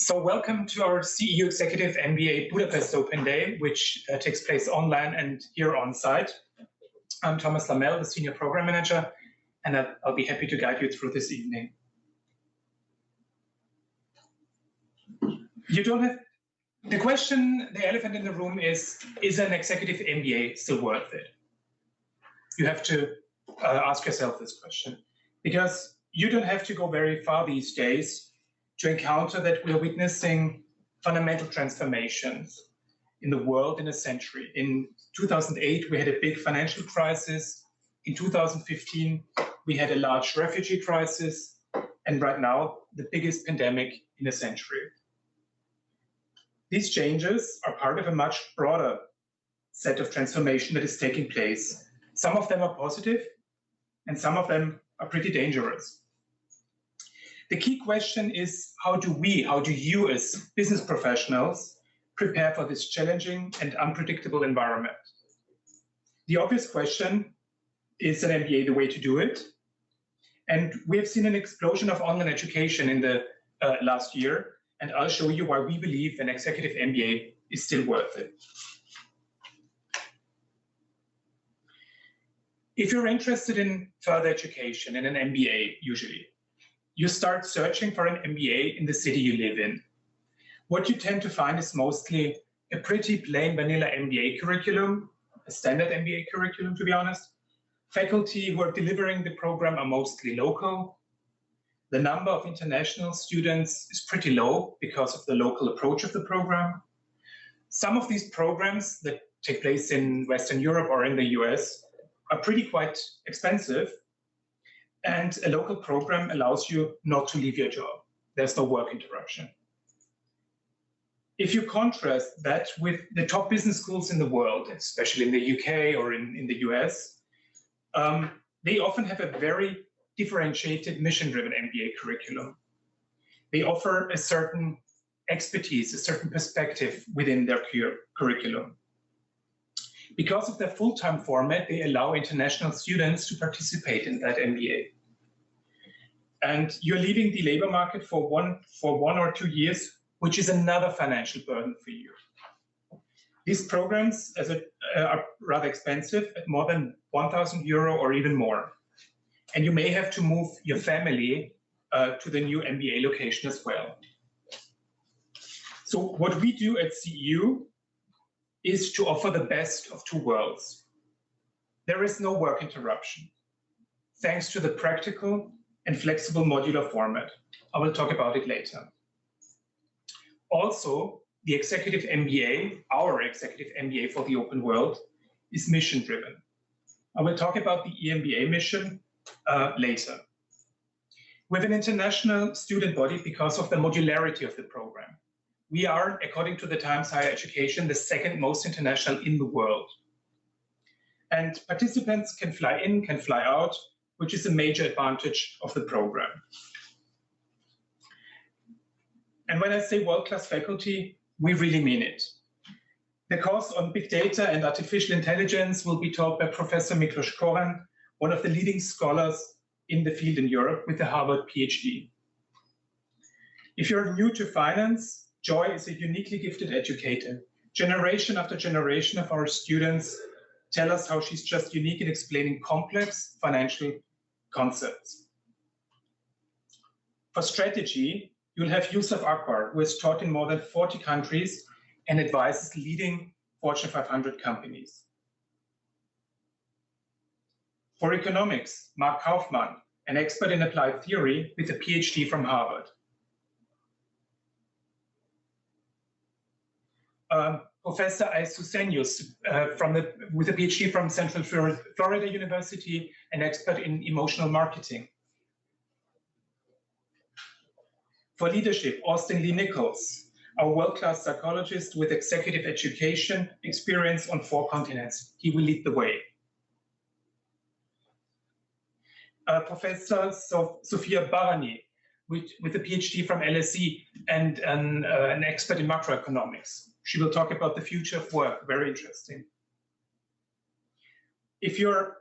So welcome to our CEU Executive MBA Budapest Open Day, which takes place online and here on site. I'm Thomas Lamel, the Senior Program Manager, and I'll be happy to guide you through this evening. The question, the elephant in the room is an executive MBA still worth it? You have to ask yourself this question, because you don't have to go very far these days to encounter that we're witnessing fundamental transformations in the world in a century. In 2008, we had a big financial crisis. In 2015, we had a large refugee crisis. And right now, the biggest pandemic in a century. These changes are part of a much broader set of transformation that is taking place. Some of them are positive, and some of them are pretty dangerous. The key question is, how do you as business professionals prepare for this challenging and unpredictable environment? The obvious question, is an MBA the way to do it? And we have seen an explosion of online education in the last year, and I'll show you why we believe an executive MBA is still worth it. If you're interested in further education, in an MBA usually, you start searching for an MBA in the city you live in. What you tend to find is mostly a pretty plain vanilla MBA curriculum, a standard MBA curriculum, to be honest. Faculty who are delivering the program are mostly local. The number of international students is pretty low because of the local approach of the program. Some of these programs that take place in Western Europe or in the US are quite expensive. And a local program allows you not to leave your job. There's no work interruption. If you contrast that with the top business schools in the world, especially in the UK or in the US, they often have a very differentiated mission-driven MBA curriculum. They offer a certain expertise, a certain perspective within their curriculum. Because of their full-time format, they allow international students to participate in that MBA. And you're leaving the labor market for one or 2 years, which is another financial burden for you. These programs are rather expensive, at more than 1,000 euro or even more. And you may have to move your family to the new MBA location as well. So what we do at CEU is to offer the best of two worlds. There is no work interruption, thanks to the practical and flexible modular format. I will talk about it later. Also, the executive MBA, our executive MBA for the open world, is mission-driven. I will talk about the EMBA mission later. We have an international student body because of the modularity of the program. We are, according to the Times Higher Education, the second most international in the world. And participants can fly in, can fly out, which is a major advantage of the program. And when I say world-class faculty, we really mean it. The course on big data and artificial intelligence will be taught by Professor Miklos Koran, one of the leading scholars in the field in Europe with a Harvard PhD. If you're new to finance, Joy is a uniquely gifted educator. Generation after generation of our students tell us how she's just unique in explaining complex financial concepts. For strategy, you'll have Yusuf Akbar, who has taught in more than 40 countries and advises leading Fortune 500 companies. For economics, Mark Kaufmann, an expert in applied theory with a PhD from Harvard. Professor Aissusenius with a PhD from Central Florida University, an expert in emotional marketing. For leadership, Austin Lee Nichols, a world-class psychologist with executive education experience on 4 continents. He will lead the way. Professor Sophia Barani, with a PhD from LSE and an expert in macroeconomics. She will talk about the future of work, very interesting. If you're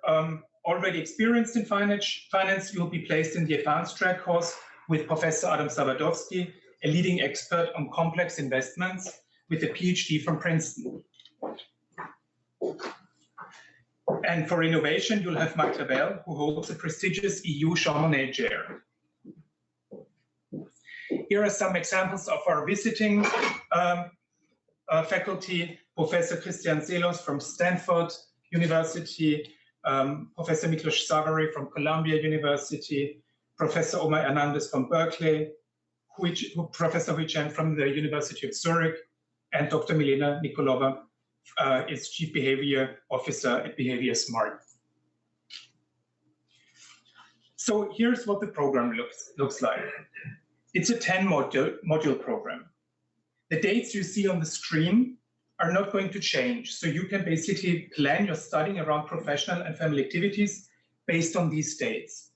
already experienced in finance, you'll be placed in the advanced track course with Professor Adam Sabadowski, a leading expert on complex investments with a PhD from Princeton. And for innovation, you'll have Marc Rebel, who holds a prestigious EU Jean Monnet chair. Here are some examples of our visiting faculty: Professor Christian Zelos from Stanford University, Professor Miklos Savary from Columbia University, Professor Omar Hernandez from Berkeley, Professor Hui Chen from the University of Zurich, and Dr. Milena Nikolova is Chief Behavior Officer at Behavior Smart. So here's what the program looks like. It's a 10-module program. The dates you see on the screen are not going to change. So you can basically plan your studying around professional and family activities based on these dates.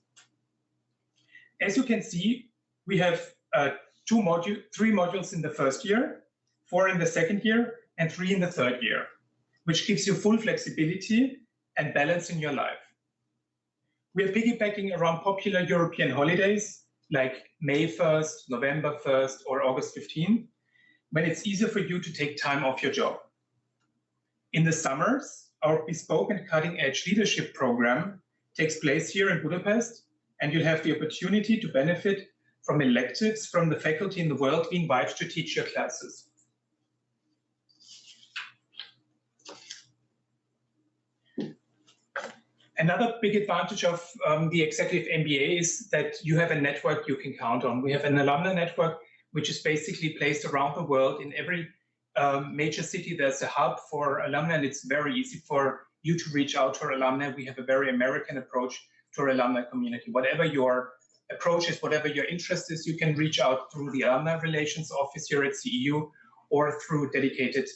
As you can see, we have 3 modules in the first year, 4 in the second year, and 3 in the third year, which gives you full flexibility and balance in your life. We are piggybacking around popular European holidays like May 1st, November 1st, or August 15th, when it's easier for you to take time off your job. In the summers, our bespoke and cutting-edge leadership program takes place here in Budapest, and you'll have the opportunity to benefit from electives from the faculty in the world we invite to teach your classes. Another big advantage of the Executive MBA is that you have a network you can count on. We have an alumni network, which is basically placed around the world. In every major city, there's a hub for alumni, and it's very easy for you to reach out to our alumni. We have a very American approach to our alumni community. Whatever your approach is, whatever your interest is, you can reach out through the Alumni Relations Office here at CEU or through dedicated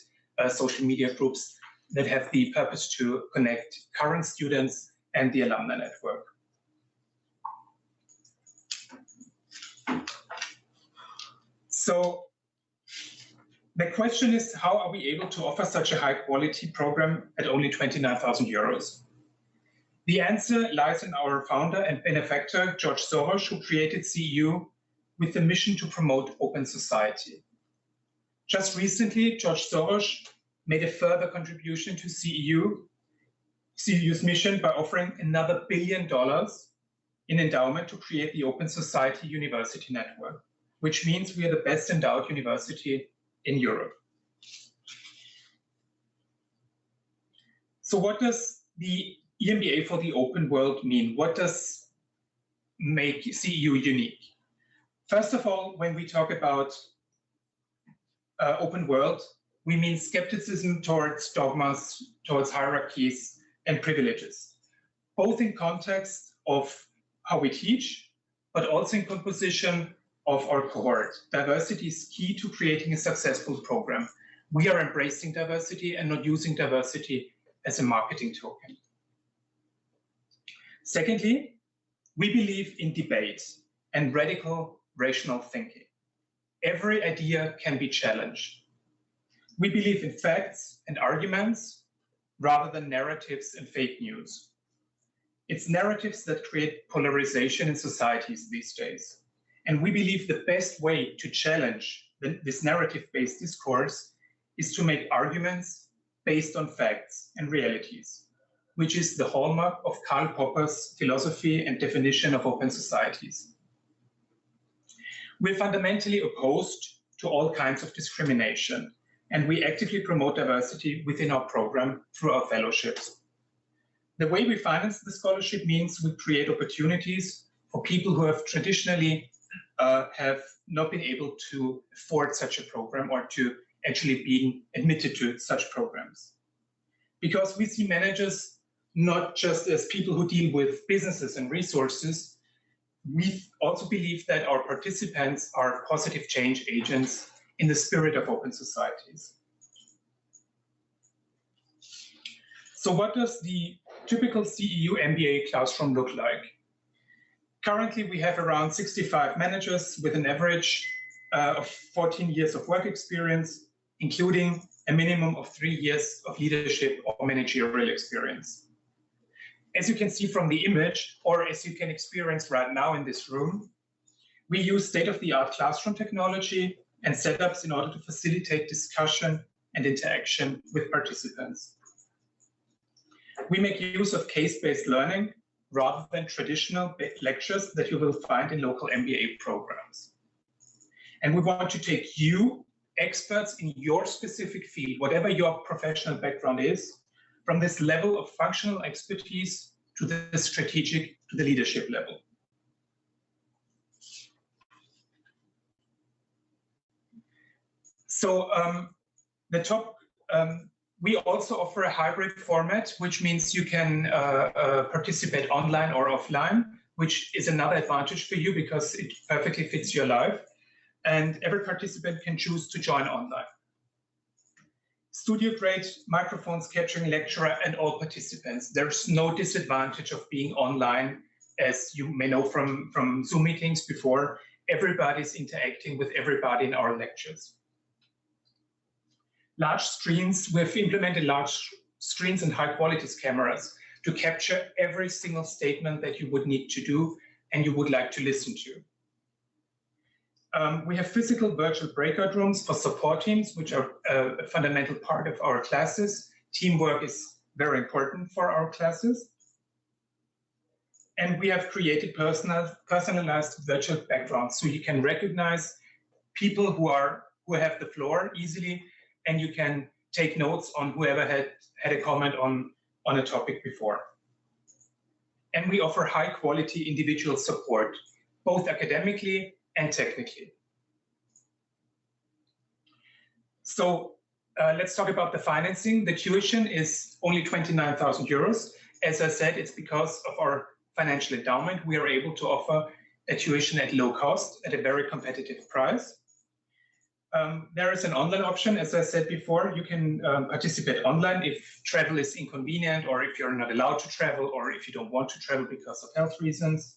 social media groups that have the purpose to connect current students and the alumni network. So the question is, how are we able to offer such a high quality program at only 29,000 euros? The answer lies in our founder and benefactor, George Soros, who created CEU with the mission to promote open society. Just recently, George Soros made a further contribution to CEU's mission by offering another $1 billion in endowment to create the Open Society University Network, which means we are the best endowed university in Europe. So what does the EMBA for the open world mean? What does make CEU unique? First of all, when we talk about open world, we mean skepticism towards dogmas, towards hierarchies and privileges, both in context of how we teach, but also in composition of our cohort. Diversity is key to creating a successful program. We are embracing diversity and not using diversity as a marketing token. Secondly, we believe in debate and radical rational thinking. Every idea can be challenged. We believe in facts and arguments rather than narratives and fake news. It's narratives that create polarization in societies these days. And we believe the best way to challenge this narrative-based discourse is to make arguments based on facts and realities, which is the hallmark of Karl Popper's philosophy and definition of open societies. We're fundamentally opposed to all kinds of discrimination, and we actively promote diversity within our program through our fellowships. The way we finance the scholarship means we create opportunities for people who have traditionally have not been able to afford such a program or to actually being admitted to such programs. Because we see managers not just as people who deal with businesses and resources, we also believe that our participants are positive change agents in the spirit of open societies. So what does the typical CEU MBA classroom look like? Currently, we have around 65 managers with an average of 14 years of work experience, including a minimum of 3 years of leadership or managerial experience. As you can see from the image, or as you can experience right now in this room, We use state-of-the-art classroom technology and setups in order to facilitate discussion and interaction with participants. We make use of case-based learning rather than traditional lectures that you will find in local MBA programs. And we want to take you, experts in your specific field, whatever your professional background is, from this level of functional expertise to the strategic, to the leadership level. So we also offer a hybrid format, which means you can participate online or offline, which is another advantage for you because it perfectly fits your life. And every participant can choose to join online. Studio grade microphones capturing lecturer and all participants. There's no disadvantage of being online, as you may know from Zoom meetings before. Everybody's interacting with everybody in our lectures. Large screens, we've implemented large screens and high quality cameras to capture every single statement that you would need to do and you would like to listen to. We have physical virtual breakout rooms for support teams, which are a fundamental part of our classes. Teamwork is very important for our classes. And we have created personalized virtual backgrounds, so you can recognize people who have the floor easily, and you can take notes on whoever had a comment on a topic before. And we offer high quality individual support, both academically and technically. So let's talk about the financing. The tuition is only 29,000 euros. As I said, it's because of our financial endowment. We are able to offer a tuition at low cost at a very competitive price. There is an online option, as I said before. You can participate online if travel is inconvenient, or if you're not allowed to travel, or if you don't want to travel because of health reasons.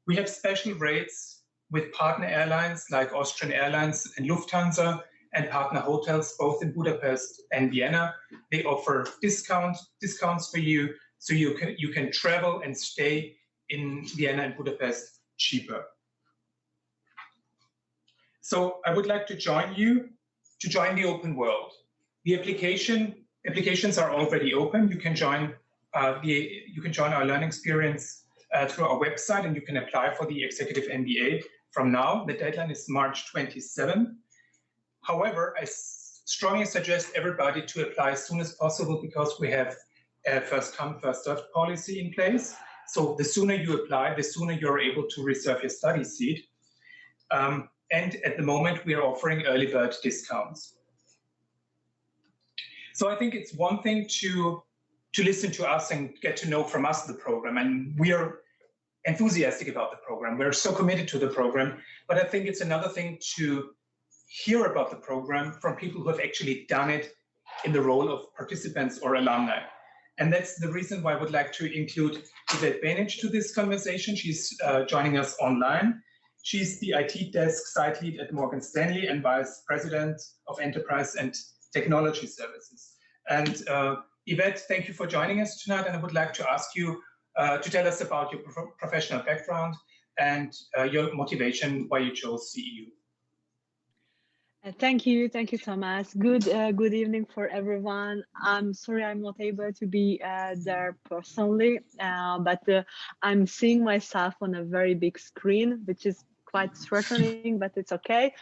We have special rates with partner airlines like Austrian Airlines and Lufthansa, and partner hotels both in Budapest and Vienna. They offer discounts for you, so you can travel and stay in Vienna and Budapest cheaper. So I would like to join you to join the open world. The applications are already open. You can join our learning experience through our website, and you can apply for the Executive MBA from now. The deadline is March 27. However, I strongly suggest everybody to apply as soon as possible because we have a first come, first served policy in place. So the sooner you apply, the sooner you're able to reserve your study seat. And at the moment, we are offering early bird discounts. So I think it's one thing to listen to us and get to know from us the program. And we are enthusiastic about the program. We're so committed to the program. But I think it's another thing to hear about the program from people who have actually done it in the role of participants or alumni. And that's the reason why I would like to include Yvette Benich to this conversation. She's joining us online. She's the IT desk site lead at Morgan Stanley and vice president of enterprise and technology services. And Yvette, thank you for joining us tonight. And I would like to ask you to tell us about your professional background and your motivation why you chose CEU. Thank you, Thomas. Good evening for everyone. I'm sorry I'm not able to be there personally, but I'm seeing myself on a very big screen, which is quite threatening, but it's okay.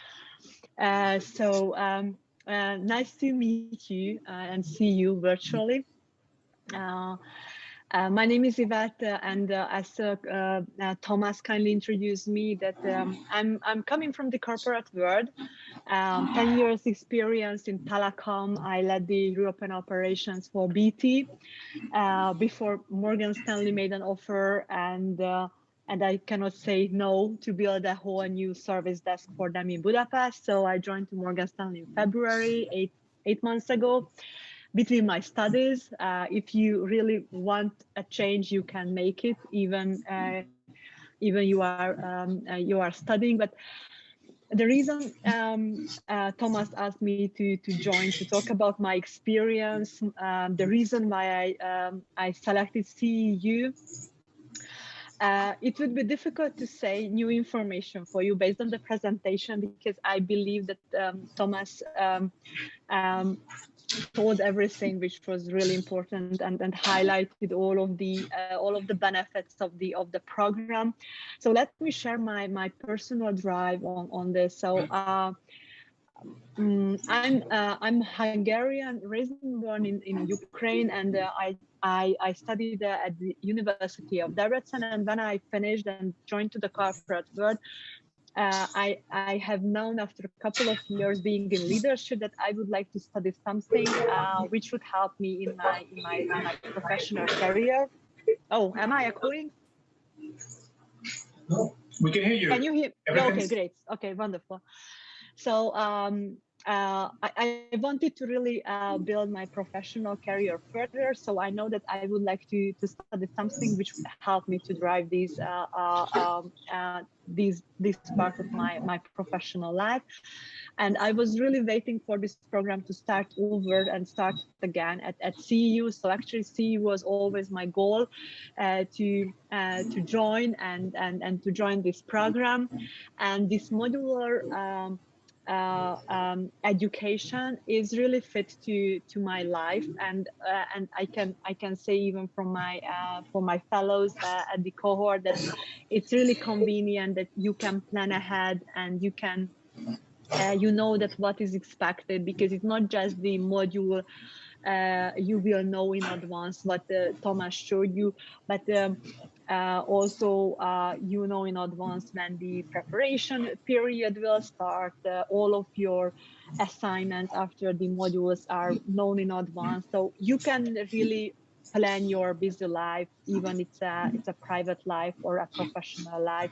Nice to meet you and see you virtually. My name is Yvette, and as Thomas kindly introduced me, that I'm coming from the corporate world. 10 years experience in telecom. I led the European operations for BT before Morgan Stanley made an offer, and I cannot say no to build a whole new service desk for them in Budapest. So I joined Morgan Stanley in February, eight months ago. Between my studies, if you really want a change, you can make it, even you are studying. But the reason Thomas asked me to join to talk about my experience, the reason why I selected CEU, it would be difficult to say new information for you based on the presentation, because I believe that Thomas told everything which was really important and highlighted all of the benefits of the program. So let me share my personal drive on this. So I'm Hungarian, raised and born in Ukraine, and I studied at the University of Debrecen. And when I finished and joined to the corporate world, I have known after a couple of years being in leadership that I would like to study something which would help me in my professional career. Oh, am I echoing? No, we can hear you. Can you hear? Okay, great. Okay, wonderful. So I wanted to really build my professional career further. So I know that I would like to study something which would help me to drive this part of my professional life. And I was really waiting for this program to start over and start again at CEU. So actually CEU was always my goal to join and to join this program. And this modular education is really fit to my life, and I can say even from my fellows at the cohort that it's really convenient that you can plan ahead and you can you know that what is expected, because it's not just the module you will know in advance what Thomas showed you, but also you know in advance when the preparation period will start. All of your assignments after the modules are known in advance, so you can really plan your busy life, even it's a private life or a professional life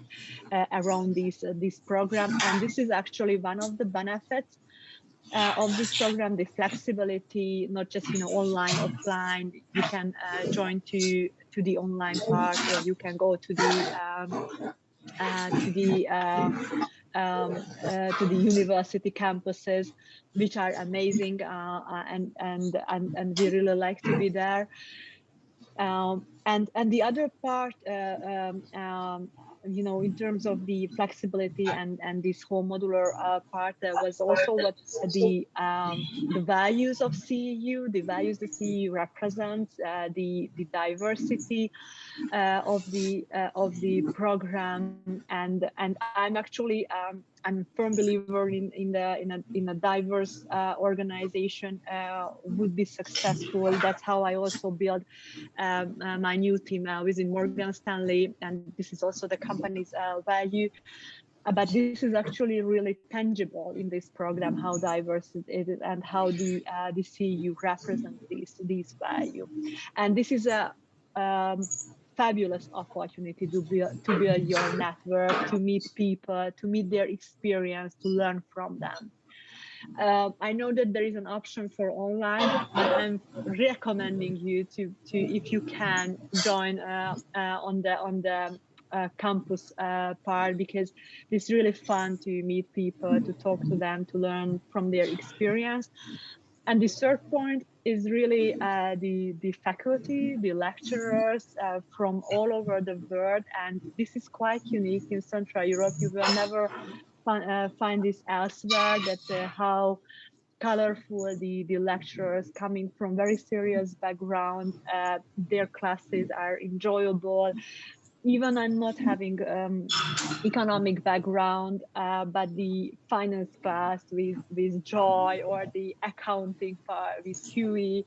around this program. And this is actually one of the benefits of this program, the flexibility, not just online, offline. You can join to the online part, or you can go to the university campuses, which are amazing, and we really like to be there. And the other part, in terms of the flexibility and this whole modular part, was also what the values of CEU, the values the CEU represents, the diversity of the program, and I'm actually I'm a firm believer in a diverse organization would be successful. That's how I also build my new team within Morgan Stanley, and this is also the company's value. But this is actually really tangible in this program, how diverse it is and how the CEU represents these value. And this is a fabulous opportunity to build your network, to meet people, to meet their experience, to learn from them. I know that there is an option for online, but I'm recommending you to if you can join on the campus part, because it's really fun to meet people, to talk to them, to learn from their experience. And the third point is really the faculty, the lecturers from all over the world. And this is quite unique in Central Europe. You will never find this elsewhere, that how colorful the lecturers coming from very serious background, their classes are enjoyable. Even I'm not having economic background, but the finance class with Joy, or the accounting part with Huey,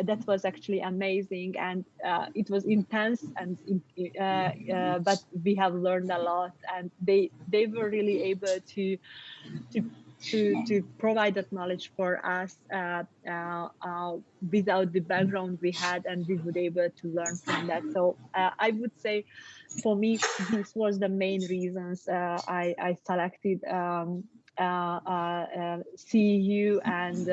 that was actually amazing, and it was intense, and but we have learned a lot, and they were really able to provide that knowledge for us without the background we had, and we were able to learn from that. So I would say, for me, this was the main reasons I selected CEU, and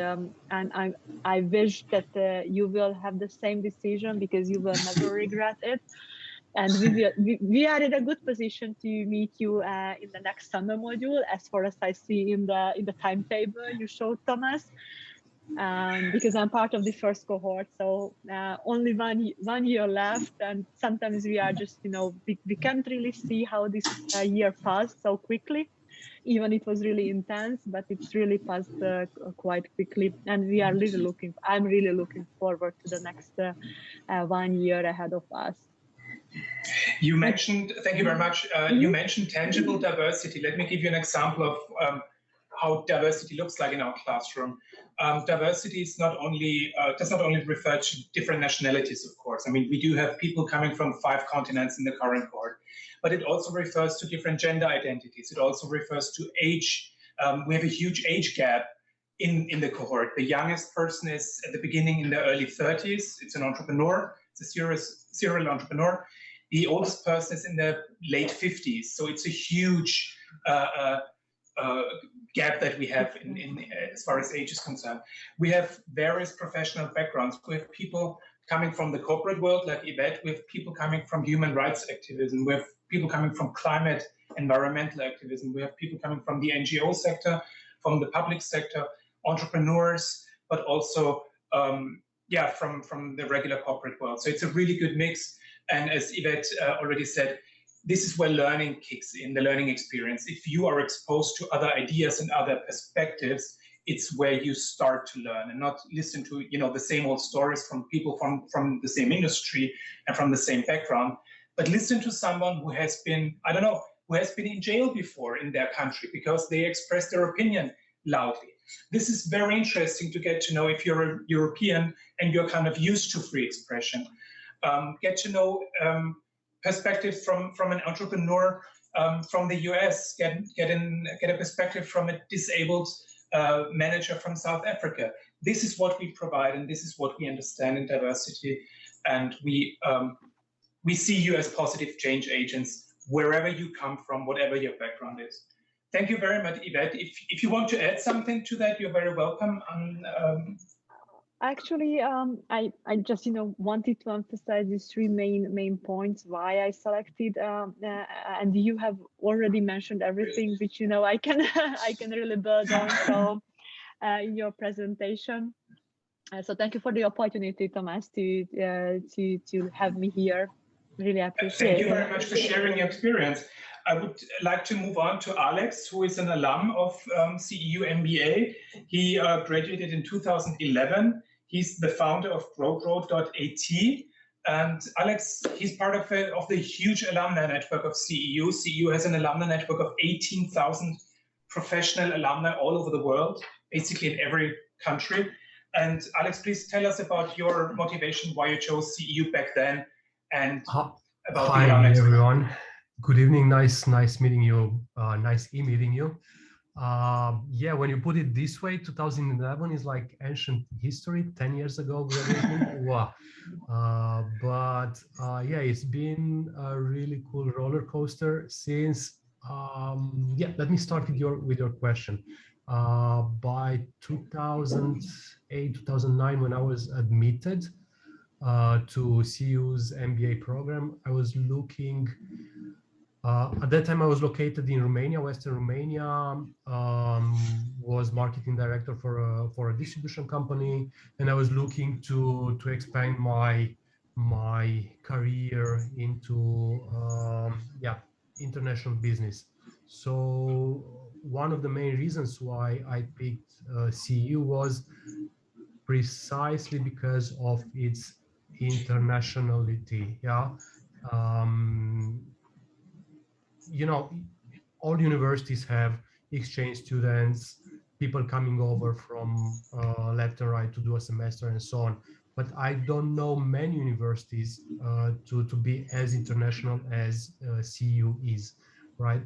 I wish that you will have the same decision, because you will never regret it. And we are in a good position to meet you in the next summer module, as far as I see in the timetable you showed, Thomas. because I'm part of the first cohort. So only one year left, and sometimes we are just, we can't really see how this year passed so quickly. Even it was really intense, but it's really passed quite quickly, and I'm really looking forward to the next 1 year ahead of us. You mentioned, thank you very much. You mentioned tangible diversity. Let me give you an example of how diversity looks like in our classroom. Diversity is does not only refer to different nationalities, of course. I mean, we do have people coming from 5 continents in the current cohort, but it also refers to different gender identities. It also refers to age. We have a huge age gap in the cohort. The youngest person is at the beginning in the early 30s. It's an entrepreneur. It's a serial entrepreneur. The oldest person is in the late 50s. So it's a huge gap that we have in as far as age is concerned. We have various professional backgrounds. We have people coming from the corporate world, like Yvette. We have people coming from human rights activism. We have people coming from climate, environmental activism. We have people coming from the NGO sector, from the public sector, entrepreneurs, but also from the regular corporate world. So it's a really good mix. And as Yvette already said, this is where learning kicks in, the learning experience. If you are exposed to other ideas and other perspectives, it's where you start to learn and not listen to, the same old stories from people from the same industry and from the same background, but listen to someone who has been, who has been in jail before in their country because they expressed their opinion loudly. This is very interesting to get to know if you're a European and you're kind of used to free expression. Get to know perspectives from an entrepreneur from the US, get a perspective from a disabled manager from South Africa. This is what we provide, and this is what we understand in diversity. And we see you as positive change agents wherever you come from, whatever your background is. Thank you very much, Yvette. If you want to add something to that, you're very welcome. Actually, I just wanted to emphasize these 3 main points why I selected, and you have already mentioned everything, which I can I can really build on. So in your presentation, so thank you for the opportunity, Thomas, to have me here. Really appreciate it. Thank you very much for sharing your experience. I would like to move on to Alex, who is an alum of CEU MBA. He graduated in 2011. He's the founder of growgrow.at. And Alex, he's part of the huge alumni network of CEU. CEU has an alumni network of 18,000 professional alumni all over the world, basically in every country. And Alex, please tell us about your motivation, why you chose CEU back then, and about Hi, the alumni everyone. Good evening. Nice meeting you. Nice meeting you. When you put it this way, 2011 is like ancient history, 10 years ago. Wow. It's been a really cool roller coaster since. Let me start with your question. By 2008, 2009, when I was admitted to CEU's MBA program, I was looking. At that time, I was located in Romania, Western Romania. Was marketing director for a distribution company, and I was looking to expand my career into international business. So one of the main reasons why I picked CEU was precisely because of its internationality. All universities have exchange students, people coming over from left and right to do a semester and so on. But I don't know many universities to be as international as CEU is, right?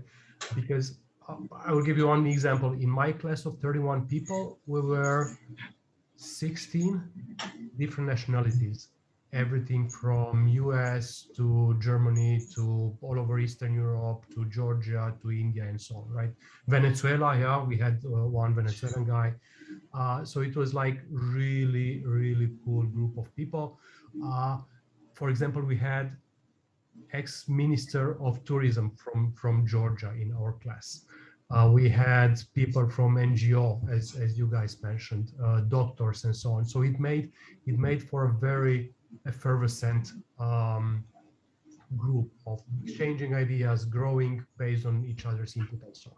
Because I will give you one example. In my class of 31 people, we were 16 different nationalities. Everything from US to Germany to all over Eastern Europe to Georgia to India and so on, right? Venezuela, we had one Venezuelan guy. So it was like really, really cool group of people. For example, we had ex-minister of tourism from Georgia in our class. We had people from NGO, as you guys mentioned, doctors and so on. So it made for a very effervescent group of exchanging ideas, growing based on each other's input and so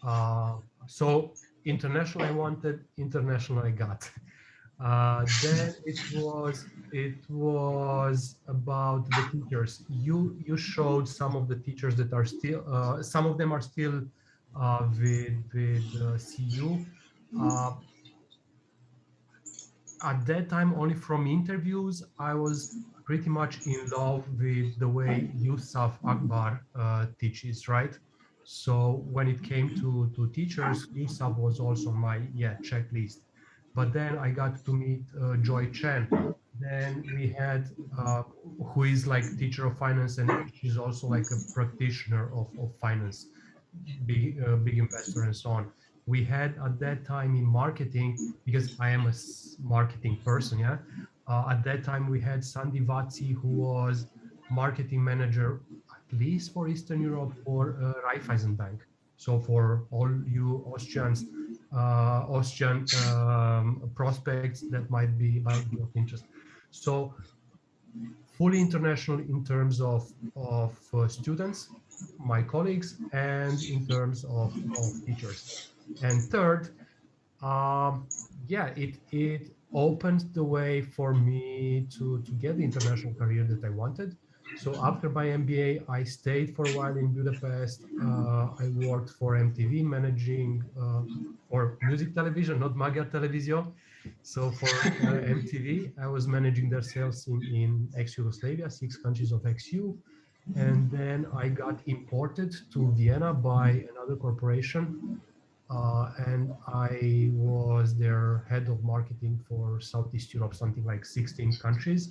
on. So international I wanted, international I got. Then it was about the teachers. You showed some of the teachers that are still, some of them are still with CU. At that time, only from interviews, I was pretty much in love with the way Yusuf Akbar teaches, right? So when it came to teachers, Yusuf was also on my checklist. But then I got to meet Joy Chen. Then we had who is like teacher of finance, and she's also like a practitioner of finance, big investor and so on. We had at that time in marketing, because I am a marketing person, at that time we had Sandy Vatsi, who was marketing manager at least for Eastern Europe for Raiffeisen Bank. So for all you Austrians, Austrian prospects that might be of interest. So fully international in terms of students, my colleagues, and in terms of teachers. And third, it opened the way for me to get the international career that I wanted. So after my MBA, I stayed for a while in Budapest. I worked for MTV, managing for music television, not Magyar Televizió. So for MTV, I was managing their sales in ex-Yugoslavia, 6 countries of ex-U. And then I got imported to Vienna by another corporation. And I was their head of marketing for Southeast Europe, something like 16 countries.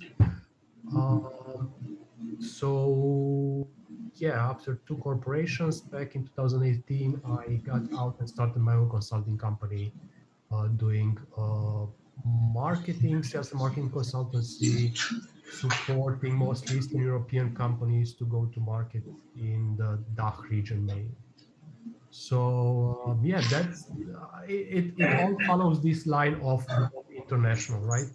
So after 2 corporations back in 2018, I got out and started my own consulting company, doing marketing, sales and marketing consultancy, supporting mostly Eastern European companies to go to market in the DACH region mainly. So that's it all follows this line of international, right?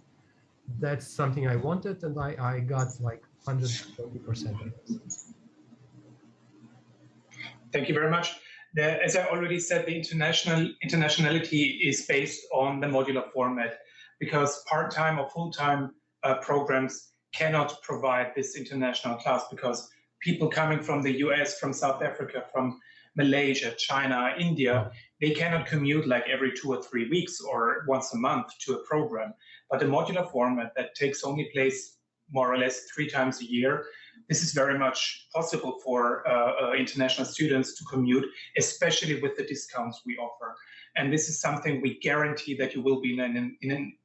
That's something I wanted, and I got like 120%, I guess. Thank you very much. As I already said, the internationality is based on the modular format, because part-time or full-time programs cannot provide this international class, because people coming from the US, from South Africa, from Malaysia, China, India, they cannot commute like every 2 or 3 weeks or once a month to a program. But the modular format that takes only place more or less 3 times a year, this is very much possible for international students to commute, especially with the discounts we offer. And this is something we guarantee that you will be in an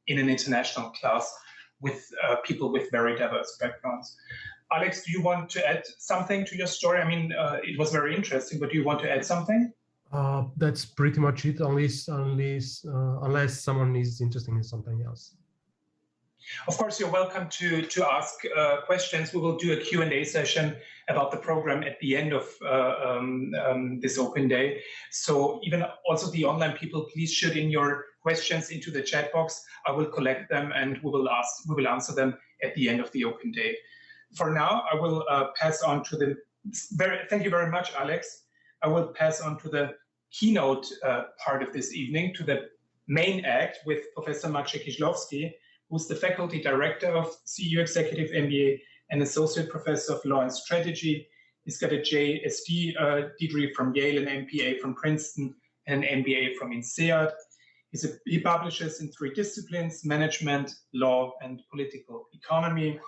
international class with people with very diverse backgrounds. Alex, do you want to add something to your story? I mean, it was very interesting, but do you want to add something? That's pretty much it, unless someone is interested in something else. Of course, you're welcome to ask questions. We will do a Q&A session about the program at the end of this open day. So even also the online people, please shoot in your questions into the chat box. I will collect them and we will answer them at the end of the open day. For now, I will pass on to the thank you very much, Alex. I will pass on to the keynote part of this evening, to the main act with Professor Marcia Kizlovsky, who's the faculty director of CEU Executive MBA and associate professor of law and strategy. He's got a JSD degree from Yale, an MPA from Princeton, and an MBA from INSEAD. He publishes in 3 disciplines: management, law, and political economy.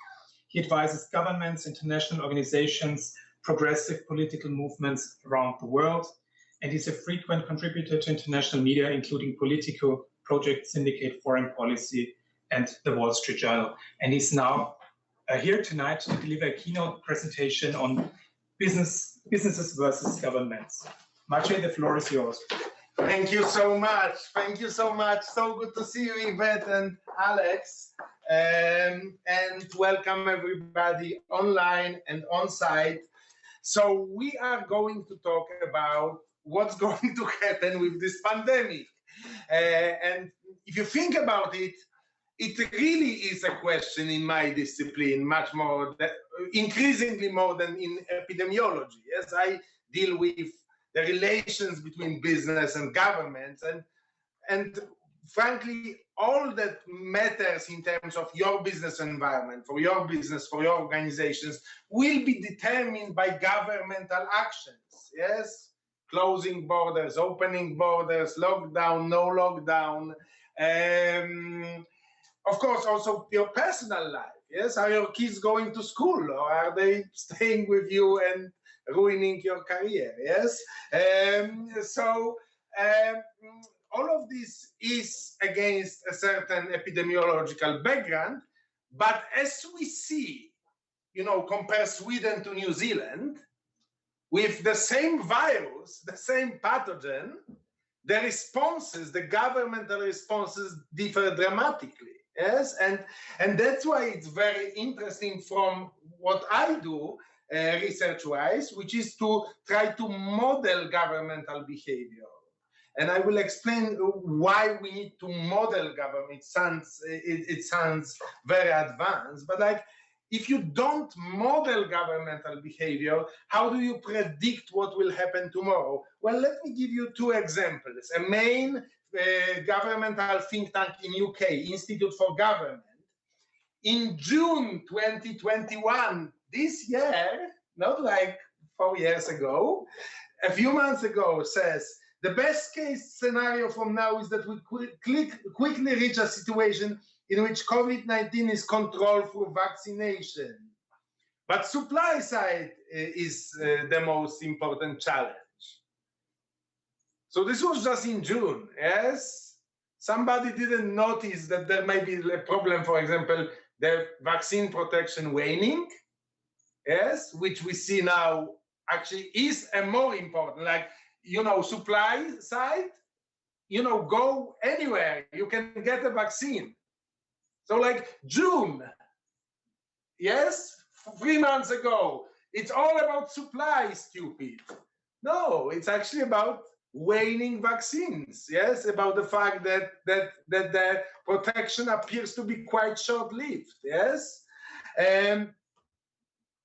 He advises governments, international organizations, progressive political movements around the world. And he's a frequent contributor to international media, including Politico, Project Syndicate, Foreign Policy, and the Wall Street Journal. And he's now here tonight to deliver a keynote presentation on businesses versus governments. Marcia, the floor is yours. Thank you so much. Thank you so much. So good to see you, Yvette and Alex. And welcome everybody online and on site. So we are going to talk about what's going to happen with this pandemic. And if you think about it, it really is a question in my discipline, much more, increasingly more than in epidemiology. As I deal with the relations between business and governments, and frankly, all that matters in terms of your business environment, for your business, for your organizations, will be determined by governmental actions, yes? Closing borders, opening borders, lockdown, no lockdown. Of course, also your personal life, yes? Are your kids going to school, or are they staying with you and ruining your career, yes? All of this is against a certain epidemiological background, but as we see, compare Sweden to New Zealand, with the same virus, the same pathogen, the responses, the governmental responses differ dramatically. Yes, and that's why it's very interesting from what I do research-wise, which is to try to model governmental behavior. And I will explain why we need to model government. It sounds very advanced, but like, if you don't model governmental behavior, how do you predict what will happen tomorrow? Well, let me give you two examples. A main governmental think tank in UK, Institute for Government, in June 2021, this year, not like 4 years ago, a few months ago, says, the best case scenario from now is that we quickly reach a situation in which COVID-19 is controlled through vaccination. But supply side is the most important challenge. So this was just in June, yes? Somebody didn't notice that there may be a problem, for example, the vaccine protection waning, yes? Which we see now actually is a more important, like, supply side, go anywhere, you can get a vaccine. So like June, yes, 3 months ago, it's all about supply, stupid. No, it's actually about waning vaccines, yes, about the fact that the protection appears to be quite short-lived, yes.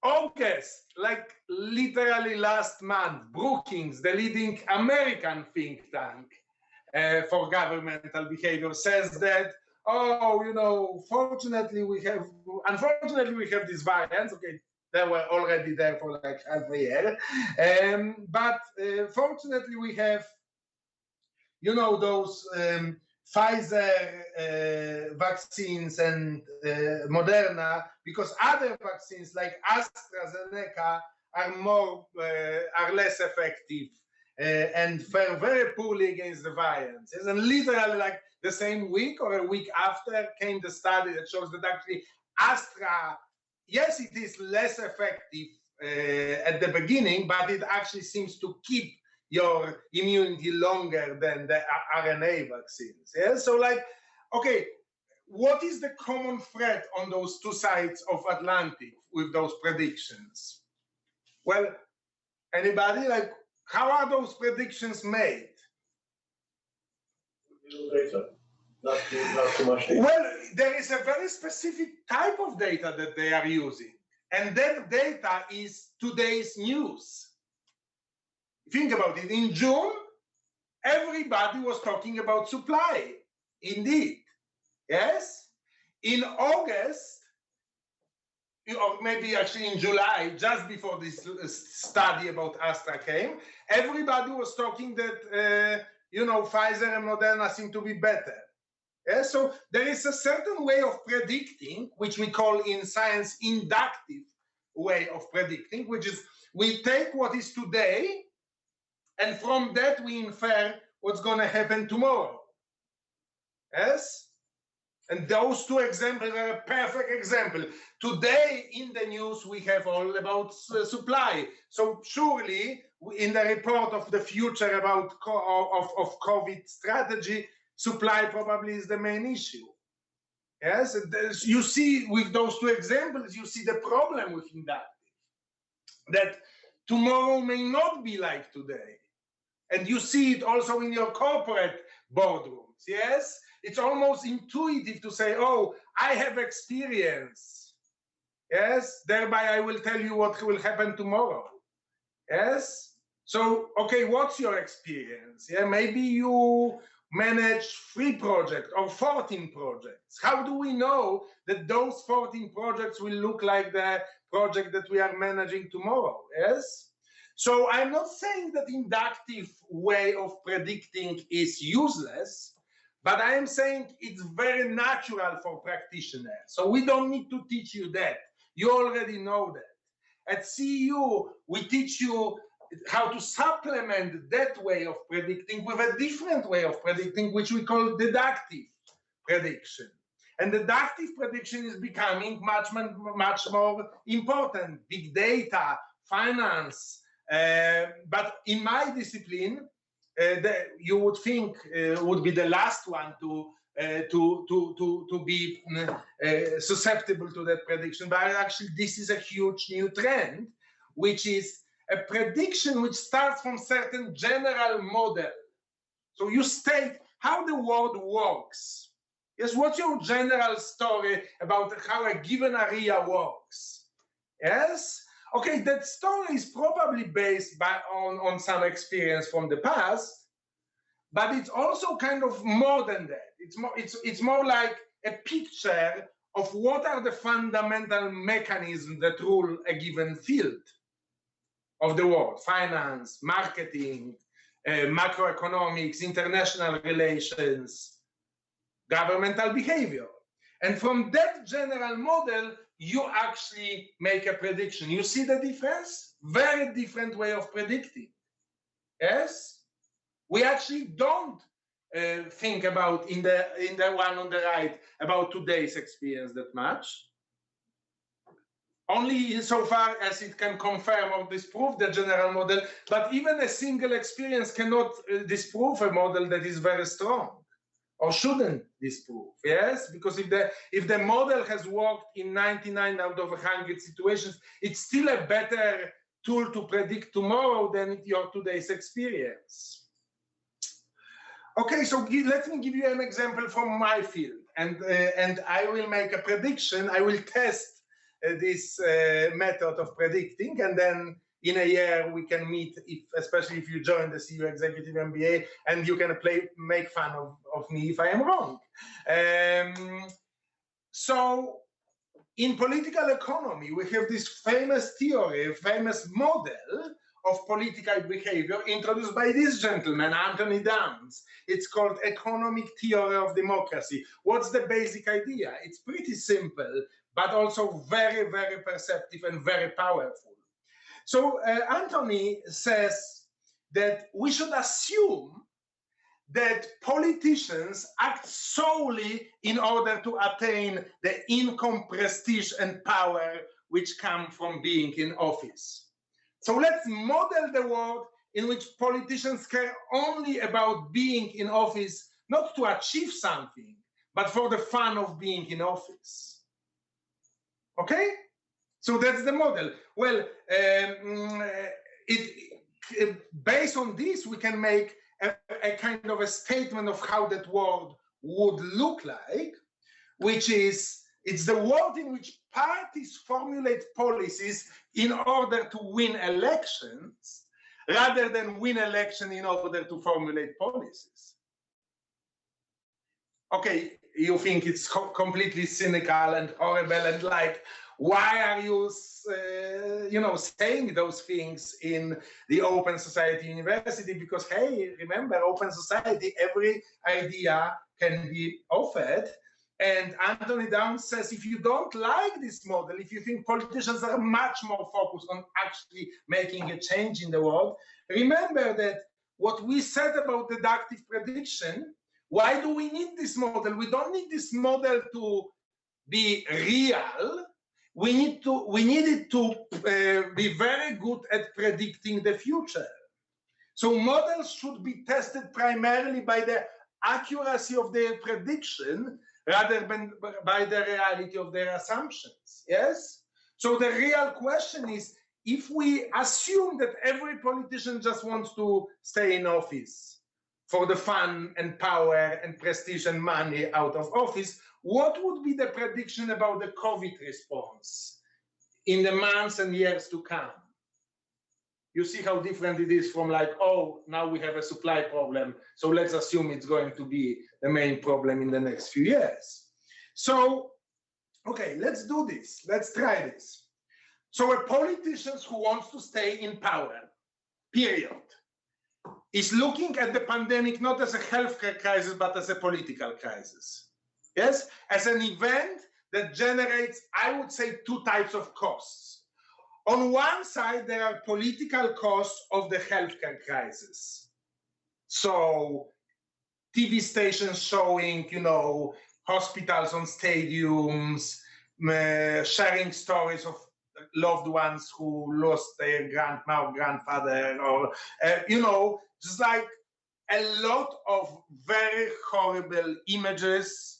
August, like literally last month, Brookings, the leading American think tank for governmental behavior, says that, unfortunately we have these variants. Okay, they were already there for like half a year, but fortunately we have, those Pfizer vaccines and Moderna, because other vaccines like AstraZeneca are less effective and fare very poorly against the variants. And literally like the same week or a week after came the study that shows that actually Astra, yes, it is less effective at the beginning, but it actually seems to keep your immunity longer than the RNA vaccines. Yeah? So like, okay, what is the common thread on those two sides of Atlantic with those predictions? Well, anybody, like, how are those predictions made? Data. Not too much data. Well, there is a very specific type of data that they are using. And that data is today's news. Think about it. In June, everybody was talking about supply. Indeed. Yes? In August, or maybe actually in July, just before this study about Astra came, everybody was talking that, Pfizer and Moderna seem to be better. Yeah? So there is a certain way of predicting, which we call in science inductive way of predicting, which is we take what is today, and from that we infer what's going to happen tomorrow. Yes? And those two examples are a perfect example. Today in the news, we have all about supply. So surely in the report of the future about of COVID strategy, supply probably is the main issue. Yes, you see with those two examples, you see the problem with inductive, that tomorrow may not be like today. And you see it also in your corporate boardrooms, yes? It's almost intuitive to say, oh, I have experience, yes? Thereby I will tell you what will happen tomorrow, yes? So, okay, what's your experience? Yeah, maybe you manage 3 projects or 14 projects. How do we know that those 14 projects will look like the project that we are managing tomorrow, yes? So I'm not saying that inductive way of predicting is useless, but I am saying it's very natural for practitioners. So we don't need to teach you that. You already know that. At CEU, we teach you how to supplement that way of predicting with a different way of predicting, which we call deductive prediction. And deductive prediction is becoming much more important. Big data, finance, but in my discipline, you would think would be the last one to be susceptible to that prediction. But actually, this is a huge new trend, which is a prediction which starts from certain general model. So you state how the world works. Yes, what's your general story about how a given area works? Yes? Okay, that story is probably based on some experience from the past, but it's also kind of more than that. It's more like a picture of what are the fundamental mechanisms that rule a given field of the world: finance, marketing, macroeconomics, international relations, governmental behavior. And from that general model, you actually make a prediction. You see the difference? Very different way of predicting. Yes? We actually don't think about in the one on the right about today's experience that much. Only insofar as it can confirm or disprove the general model, but even a single experience cannot disprove a model that is very strong, or shouldn't disprove, yes? Because if the model has worked in 99 out of 100 situations, it's still a better tool to predict tomorrow than your today's experience. Okay, so let me give you an example from my field, and I will make a prediction. I will test this method of predicting, and then in a year we can meet, especially if you join the CEU Executive MBA, and you can make fun of me if I am wrong. So in political economy, we have this famous theory, famous model of political behavior introduced by this gentleman, Anthony Downs. It's called Economic Theory of Democracy. What's the basic idea? It's pretty simple, but also very, very perceptive and very powerful. So Anthony says that we should assume that politicians act solely in order to attain the income, prestige, and power which come from being in office. So let's model the world in which politicians care only about being in office, not to achieve something, but for the fun of being in office. Okay? So that's the model. Well, based on this, we can make a kind of a statement of how that world would look like, which is, it's the world in which parties formulate policies in order to win elections, rather than win election in order to formulate policies. Okay, you think it's completely cynical and horrible, and like, why are you, saying those things in the Open Society University? Because, hey, remember, Open Society, every idea can be offered. And Anthony Downs says, if you don't like this model, if you think politicians are much more focused on actually making a change in the world, remember that what we said about deductive prediction, why do we need this model? We don't need this model to be real. We need it to be very good at predicting the future. So models should be tested primarily by the accuracy of their prediction rather than by the reality of their assumptions, yes? So the real question is if we assume that every politician just wants to stay in office for the fun and power and prestige and money out of office, what would be the prediction about the COVID response in the months and years to come? You see how different it is from like, oh, now we have a supply problem, so let's assume it's going to be the main problem in the next few years. So, okay, let's do this. Let's try this. So a politician who wants to stay in power, period, is looking at the pandemic not as a healthcare crisis, but as a political crisis. Yes, as an event that generates, I would say, two types of costs. On one side, there are political costs of the healthcare crisis. So TV stations showing, you know, hospitals on stadiums, sharing stories of loved ones who lost their grandma or grandfather, or, you know, just like a lot of very horrible images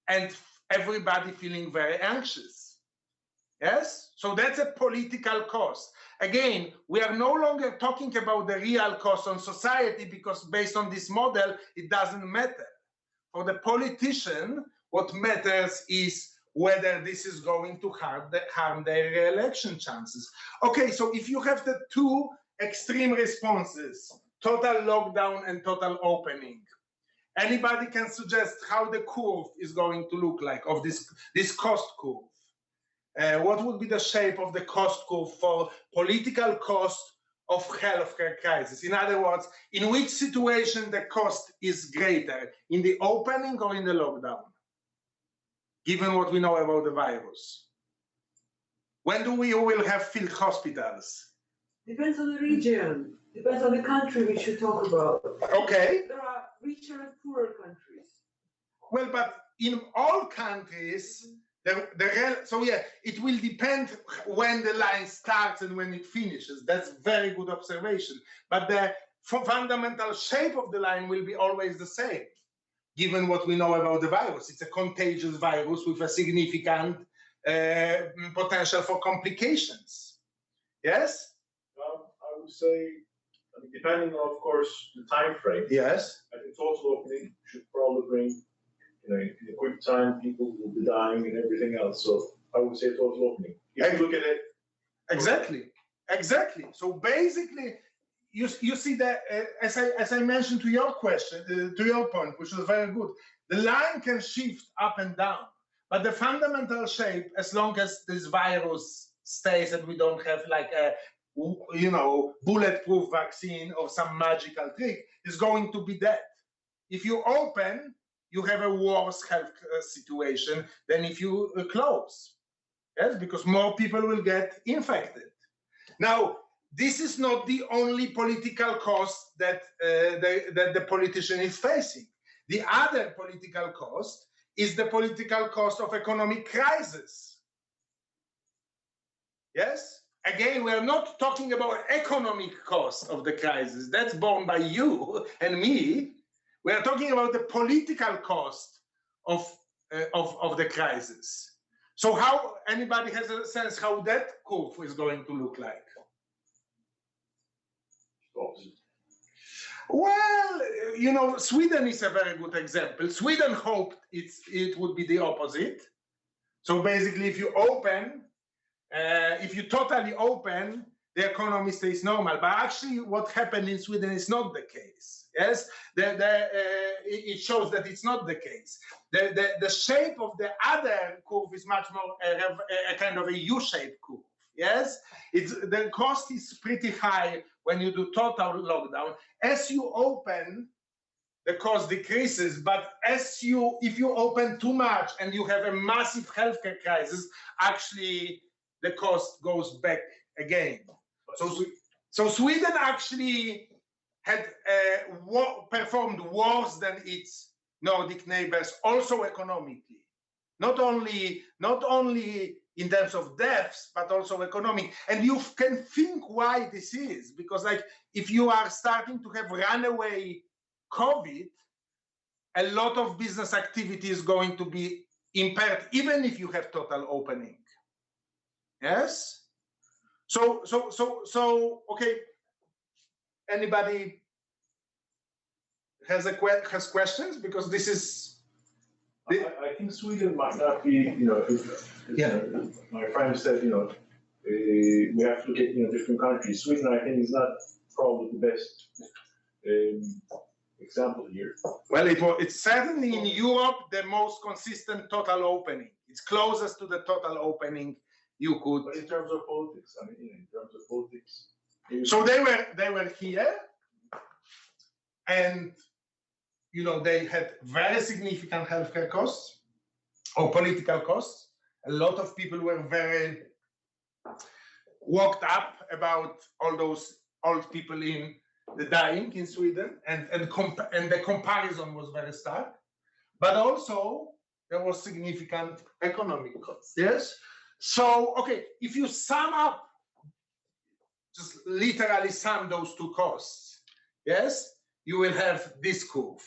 and everybody feeling very anxious. Yes? So that's a political cost. Again, we are no longer talking about the real cost on society, because based on this model, it doesn't matter. For the politician, what matters is whether this is going to harm their re-election chances. Okay, so if you have the two extreme responses, total lockdown and total opening, anybody can suggest how the curve is going to look like of this cost curve? What would be the shape of the cost curve for political cost of healthcare crisis? In other words, in which situation the cost is greater, in the opening or in the lockdown, given what we know about the virus? When do we will have filled hospitals? Depends on the region, depends on the country we should talk about. Okay. There are richer and poorer countries. Well, but in all countries, so yeah, it will depend when the line starts and when it finishes. That's very good observation. But the fundamental shape of the line will be always the same, given what we know about the virus. It's a contagious virus with a significant potential for complications. Yes? I would say, depending on, of course, the time frame. Yes. I think total opening should probably bring, you know, in a quick time, people will be dying and everything else. So I would say total opening. If you look at it. Exactly. Exactly. So basically, you see that, as I mentioned to your question, to your point, which was very good, the line can shift up and down, but the fundamental shape, as long as this virus stays and we don't have like a, you know, bulletproof vaccine or some magical trick, is going to be that. If you open, you have a worse health situation than if you close. Yes, because more people will get infected. Now, this is not the only political cost that the politician is facing. The other political cost is the political cost of economic crisis. Yes? Again, we're not talking about economic cost of the crisis. That's borne by you and me. We're talking about the political cost of the crisis. So how, anybody has a sense how that curve is going to look like? Well, you know, Sweden is a very good example. Sweden hoped it would be the opposite. So basically, if you open, if you totally open, the economy stays normal. But actually, what happened in Sweden is not the case. Yes, it shows that it's not the case. The shape of the other curve is much more a kind of a U-shaped curve. Yes, the cost is pretty high when you do total lockdown. As you open, the cost decreases, but if you open too much and you have a massive healthcare crisis, actually the cost goes back again. So Sweden actually had performed worse than its Nordic neighbors, also economically. Not only in terms of deaths, but also economic. And you can think why this is, because like if you are starting to have runaway COVID, a lot of business activity is going to be impaired, even if you have total opening. Yes? So okay. Anybody has questions? Because this is. I think Sweden might not be, my friend said, we have to look at, different countries. Sweden, I think, is not probably the best example here. Well, it's certainly in Europe the most consistent total opening. It's closest to the total opening you could. But in terms of politics, in terms of politics. So they were here, and they had very significant healthcare costs or political costs. A lot of people were very worked up about all those old people in the dying in Sweden, and the comparison was very stark. But also there was significant economic costs. Yes. So okay, if you sum up, just literally sum those two costs, yes, you will have this curve.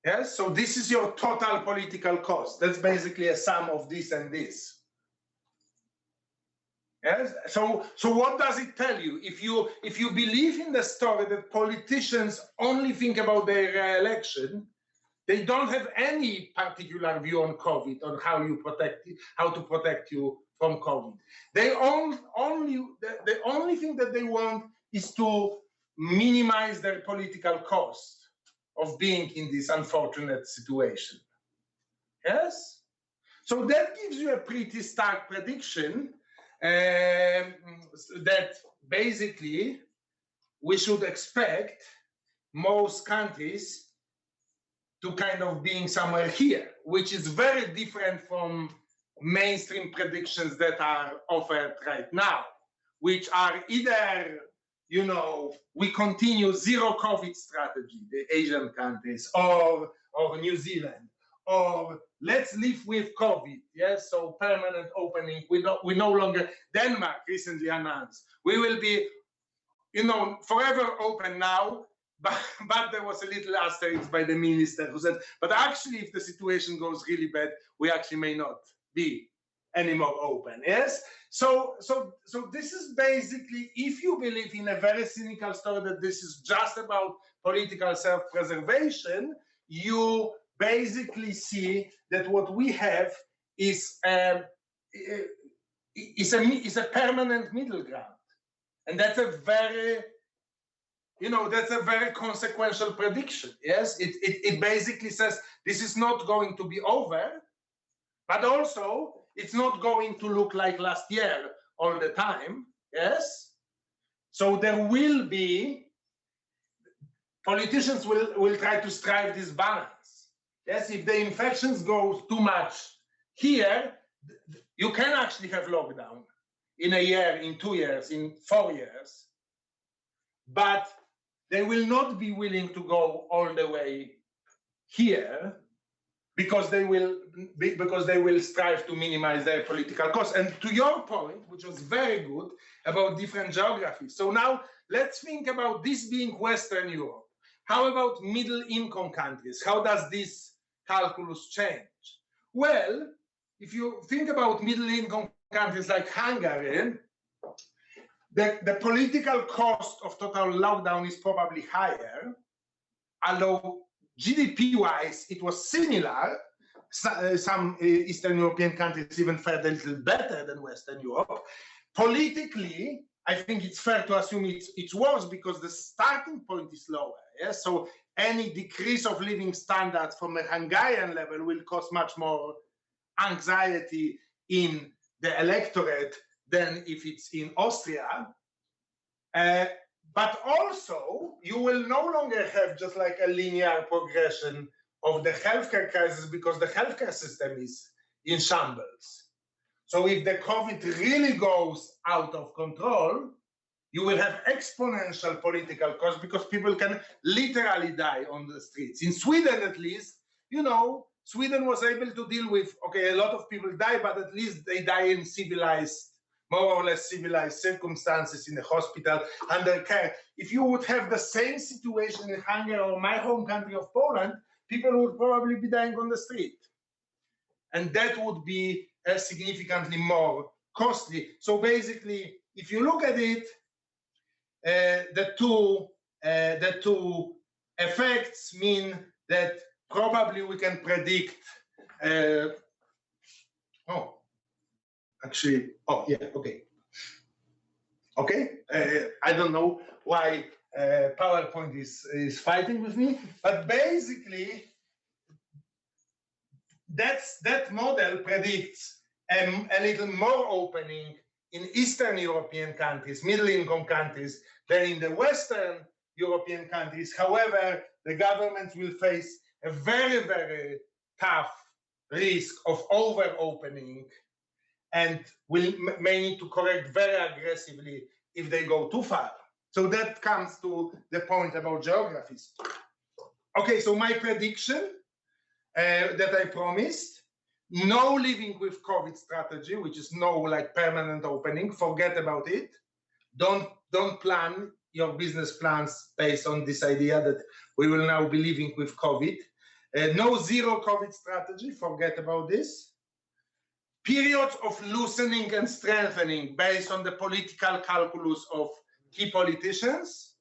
Yes, so this is your total political cost. That's basically a sum of this and this. Yes, so what does it tell you? If you believe in the story that politicians only think about their re-election, they don't have any particular view on COVID, on how to protect you from COVID. The only thing that they want is to minimize their political cost of being in this unfortunate situation. Yes? So that gives you a pretty stark prediction that basically we should expect most countries to kind of being somewhere here, which is very different from mainstream predictions that are offered right now, which are either, we continue zero COVID strategy, the Asian countries, or New Zealand, or let's live with COVID, yes, so permanent opening. We no longer, Denmark recently announced, we will be, forever open now, but there was a little asterisk by the minister who said, but actually if the situation goes really bad, we actually may not be anymore open, yes? So this is basically, if you believe in a very cynical story that this is just about political self-preservation, you basically see that what we have is a permanent middle ground. And that's a very, that's a very consequential prediction, yes? It basically says this is not going to be over, but also it's not going to look like last year all the time, yes? So there will be, politicians will try to strive this balance. Yes, if the infections go too much here, you can actually have lockdown in a year, in 2 years, in 4 years, but they will not be willing to go all the way here because they will strive to minimize their political costs. And to your point, which was very good, about different geographies. So now let's think about this being Western Europe. How about middle income countries? How does this calculus change? Well, if you think about middle income countries like Hungary, the political cost of total lockdown is probably higher, although GDP-wise, it was similar. Some Eastern European countries even fared a little better than Western Europe. Politically, I think it's fair to assume it's worse because the starting point is lower. Yes? So any decrease of living standards from a Hungarian level will cause much more anxiety in the electorate than if it's in Austria. But also, you will no longer have just like a linear progression of the healthcare crisis because the healthcare system is in shambles. So if the COVID really goes out of control, you will have exponential political costs because people can literally die on the streets. In Sweden, at least, Sweden was able to deal with, okay, a lot of people die, but at least they die in more or less civilized circumstances in the hospital under care. If you would have the same situation in Hungary or my home country of Poland, people would probably be dying on the street. And that would be a significantly more costly. So basically, if you look at it, the two effects mean that probably we can predict. Okay. I don't know why PowerPoint is fighting with me, but basically, that model predicts a little more opening in Eastern European countries, middle-income countries, than in the Western European countries. However, the government will face a very, very tough risk of over-opening and may need to correct very aggressively if they go too far. So that comes to the point about geographies. Okay, so my prediction that I promised, no living with COVID strategy, which is no like permanent opening, forget about it. Don't plan your business plans based on this idea that we will now be living with COVID. No zero COVID strategy, forget about this. Periods of loosening and strengthening based on the political calculus of key politicians,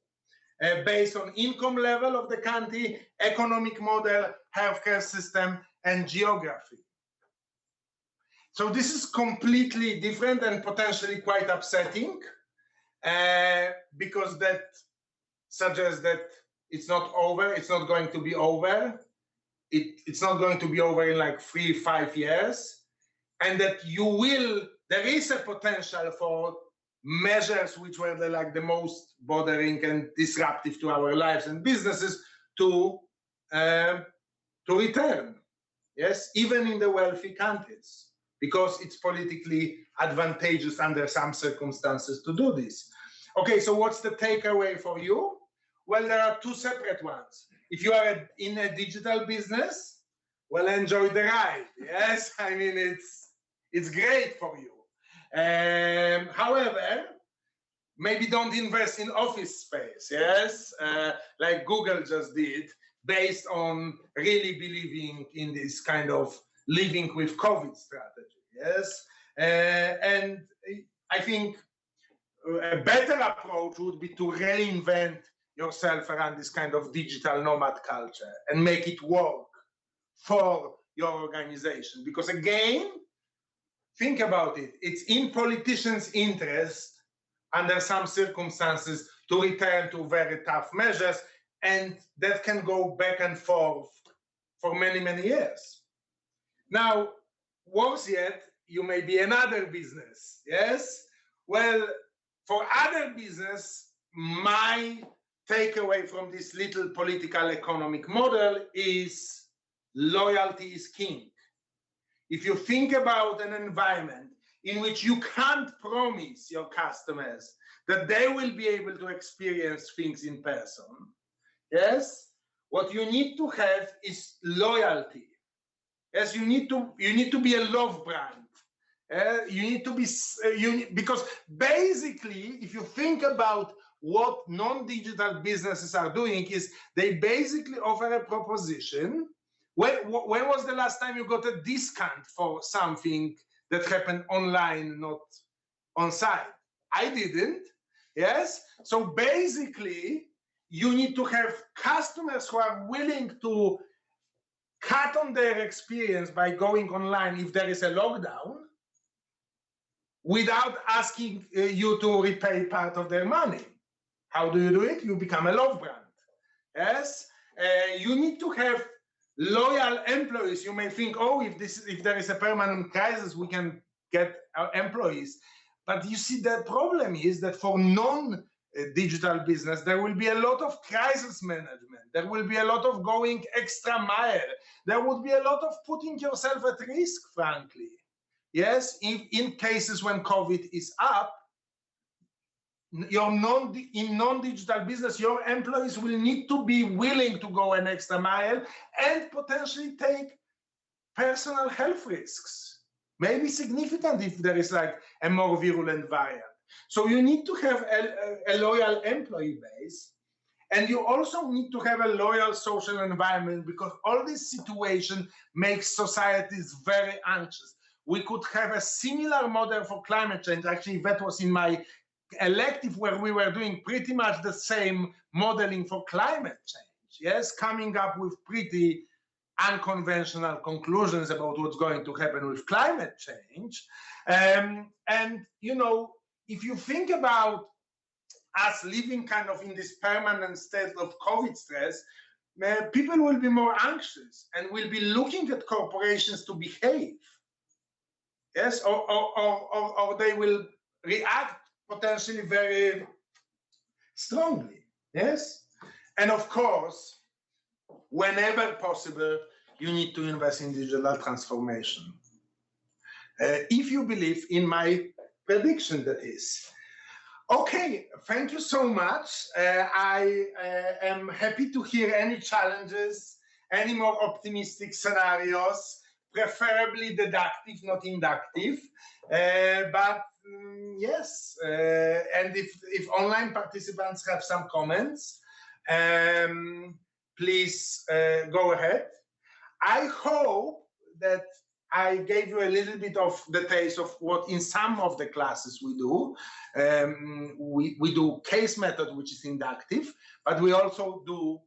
based on income level of the country, economic model, healthcare system, and geography. So this is completely different and potentially quite upsetting, because that suggests that it's not over, it's not going to be over, it's not going to be over in like 3-5 years, and that there is a potential for measures which were the most bothering and disruptive to our lives and businesses to return, yes, even in the wealthy countries, because it's politically advantageous under some circumstances to do this. Okay, so what's the takeaway for you? Well, there are two separate ones. If you are in a digital business, well, enjoy the ride, yes? I mean, it's great for you. However, maybe don't invest in office space, yes? Like Google just did, based on really believing in this kind of living with COVID strategy, yes? And I think a better approach would be to reinvent yourself around this kind of digital nomad culture and make it work for your organization. Because again, think about it, it's in politicians' interest under some circumstances to return to very tough measures, and that can go back and forth for many, many years. Now, worse yet, you may be another business, yes? Well, for other business, my takeaway from this little political economic model is loyalty is king. If you think about an environment in which you can't promise your customers that they will be able to experience things in person, yes, what you need to have is loyalty. Yes, you need to be a love brand. You need to be because basically, if you think about what non-digital businesses are doing, is they basically offer a proposition. When was the last time you got a discount for something that happened online, not on site? I didn't. Yes. So basically, you need to have customers who are willing to cut on their experience by going online if there is a lockdown, without asking you to repay part of their money. How do you do it? You become a love brand. Yes. You need to have loyal employees. You may think, oh, if there is a permanent crisis, we can get our employees. But you see, the problem is that for non-digital business, there will be a lot of crisis management. There will be a lot of going extra mile. There would be a lot of putting yourself at risk, frankly. Yes, in cases when COVID is up, in non-digital business, your employees will need to be willing to go an extra mile and potentially take personal health risks, maybe significant if there is like a more virulent variant. So you need to have a loyal employee base, and you also need to have a loyal social environment, because all this situation makes societies very anxious. we could have a similar model for climate change. Actually, that was in my elective where we were doing pretty much the same modeling for climate change. Yes, coming up with pretty unconventional conclusions about what's going to happen with climate change. And, you know, if you think about us living kind of in this permanent state of COVID stress, people will be more anxious and will be looking at corporations to behave. Yes, or they will react potentially very strongly. Yes, and of course, whenever possible, you need to invest in digital transformation. If you believe in my prediction, that is. Okay, thank you so much. I am happy to hear any challenges, any more optimistic scenarios, preferably deductive, not inductive. But yes, and if online participants have some comments, please go ahead. I hope that I gave you a little bit of the taste of what in some of the classes we do. We do case method, which is inductive, but we also do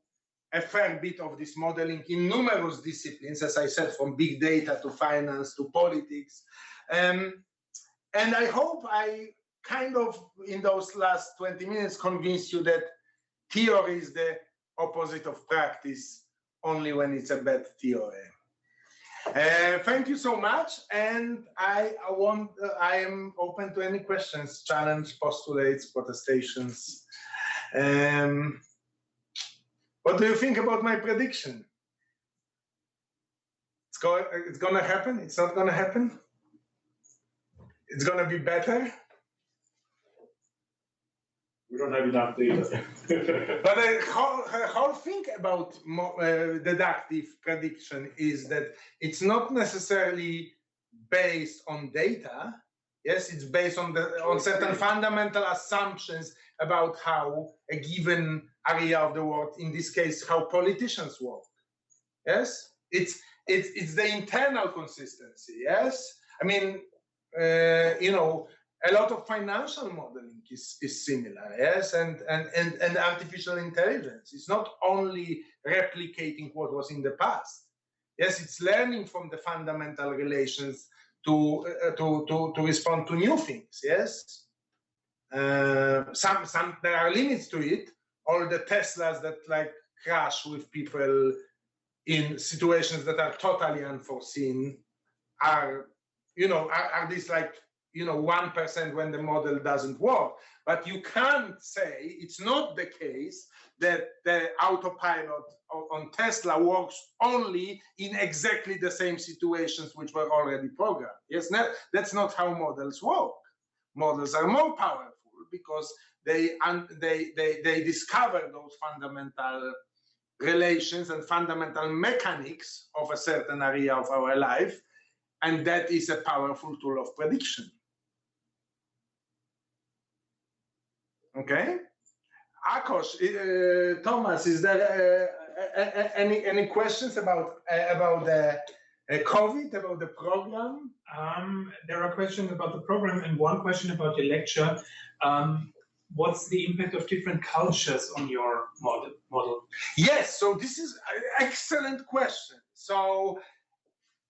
a fair bit of this modeling in numerous disciplines, as I said, from big data to finance to politics. And I hope I kind of, in those last 20 minutes, convinced you that theory is the opposite of practice, only when it's a bad theory. Thank you so much, and I am open to any questions, challenge, postulates, protestations. What do you think about my prediction? It's gonna happen? It's not gonna happen? It's gonna be better? We don't have enough data. But the whole thing about deductive prediction is that it's not necessarily based on data. Yes, it's based on certain fundamental assumptions about how a given area of the world, in this case, how politicians work. Yes, it's the internal consistency. Yes, I mean, you know, a lot of financial modeling is similar, yes, and artificial intelligence. It's not only replicating what was in the past. Yes, it's learning from the fundamental relations to respond to new things. Yes, there are limits to it. All the Teslas that like crash with people in situations that are totally unforeseen are these like 1% when the model doesn't work. But you can't say, it's not the case that the autopilot on Tesla works only in exactly the same situations which were already programmed. Yes, that's not how models work. Models are more powerful because they discover those fundamental relations and fundamental mechanics of a certain area of our life, and that is a powerful tool of prediction. Okay, Akos, Thomas, is there any questions about the COVID, about the program? There are questions about the program and one question about your lecture. What's the impact of different cultures on your model? Yes, so this is an excellent question. So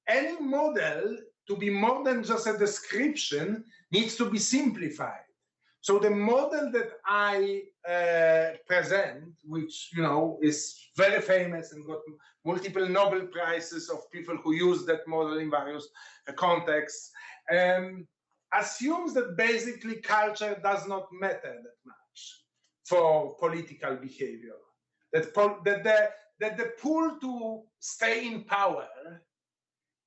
any model, to be more than just a description, needs to be simplified. So the model that I present, which is very famous and got multiple Nobel Prizes of people who use that model in various contexts, assumes that basically culture does not matter that much for political behavior. That the pull to stay in power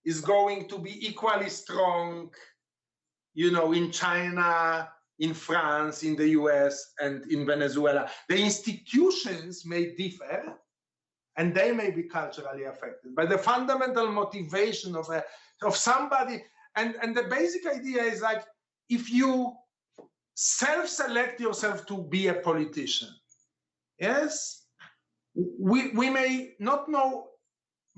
is going to be equally strong, in China, in France, in the US, and in Venezuela. The institutions may differ, and they may be culturally affected, but the fundamental motivation of somebody, and the basic idea is like, if you self-select yourself to be a politician, yes, we may not know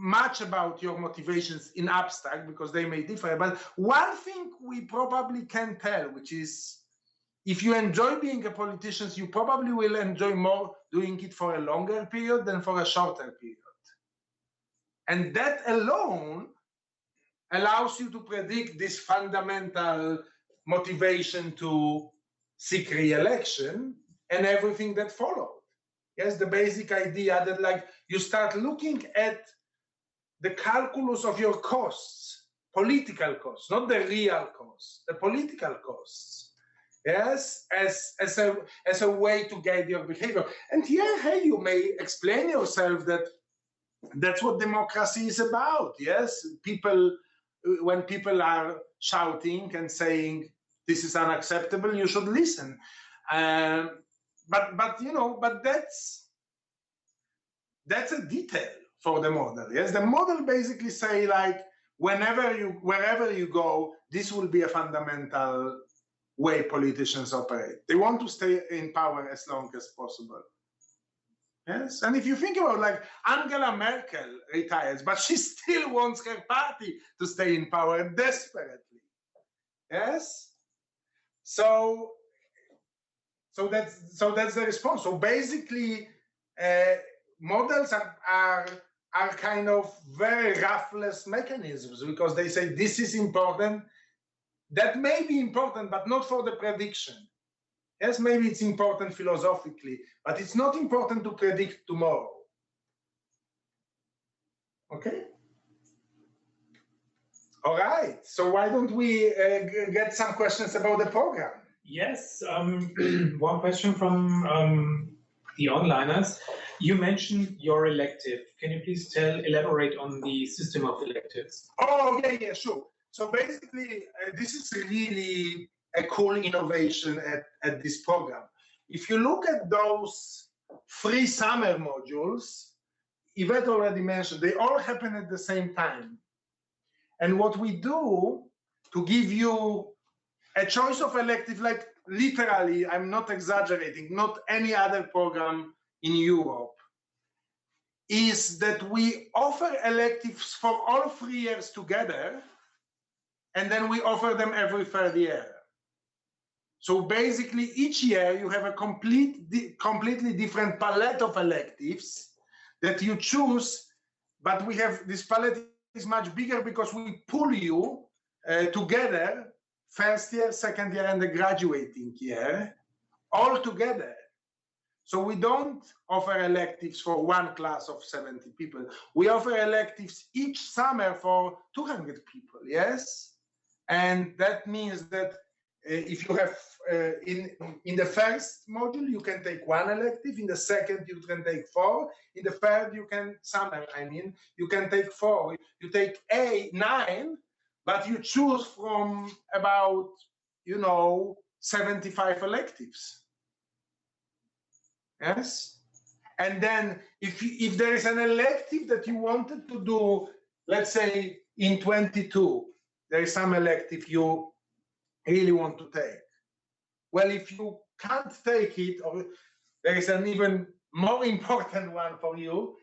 much about your motivations in abstract because they may differ. But one thing we probably can tell, which is if you enjoy being a politician, you probably will enjoy more doing it for a longer period than for a shorter period. And that alone allows you to predict this fundamental motivation to seek re-election and everything that followed. Yes, the basic idea that like you start looking at the calculus of your costs, political costs, not the real costs, the political costs, yes, as a way to guide your behavior. And here, hey, you may explain yourself that that's what democracy is about, yes? People, when people are shouting and saying, this is unacceptable, you should listen. But you know, but that's a detail for the model. Yes, the model basically say like wherever you go, this will be a fundamental way politicians operate. They want to stay in power as long as possible. Yes, and if you think about like Angela Merkel retires, but she still wants her party to stay in power desperately. Yes, so that's the response. So basically, models are kind of very ruthless mechanisms because they say this is important. That may be important, but not for the prediction. Yes, maybe it's important philosophically, but it's not important to predict tomorrow. Okay? All right, so why don't we get some questions about the program? Yes, one question from the onliners. You mentioned your elective. Can you please elaborate on the system of electives? Oh, yeah, sure. So basically, this is really a cool innovation at this program. If you look at those 3 summer modules, Yvette already mentioned, they all happen at the same time. And what we do to give you a choice of elective, like literally, I'm not exaggerating, not any other program in Europe, is that we offer electives for all 3 years together, and then we offer them every 3rd year. So basically, each year you have a completely different palette of electives that you choose, but we have this palette is much bigger because we pull you together, 1st year, 2nd year, and the graduating year, all together. So we don't offer electives for one class of 70 people. We offer electives each summer for 200 people, yes? And that means that if you have, in the first module, you can take 1 elective, in the second, you can take 4, in the third, you can take 4. You take 9, but you choose from about, 75 electives. Yes? And then if there is an elective that you wanted to do, let's say in 22, there is some elective you really want to take. Well, if you can't take it, or there is an even more important one for you,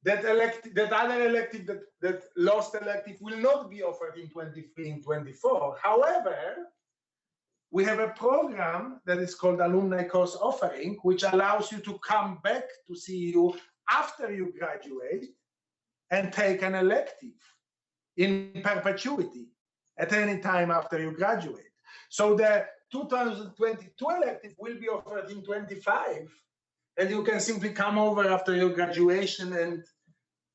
that other elective, that lost elective will not be offered in 23 and 24. However, we have a program that is called Alumni Course Offering, which allows you to come back to CEU after you graduate and take an elective in perpetuity at any time after you graduate. So the 2022 elective will be offered in 25, and you can simply come over after your graduation and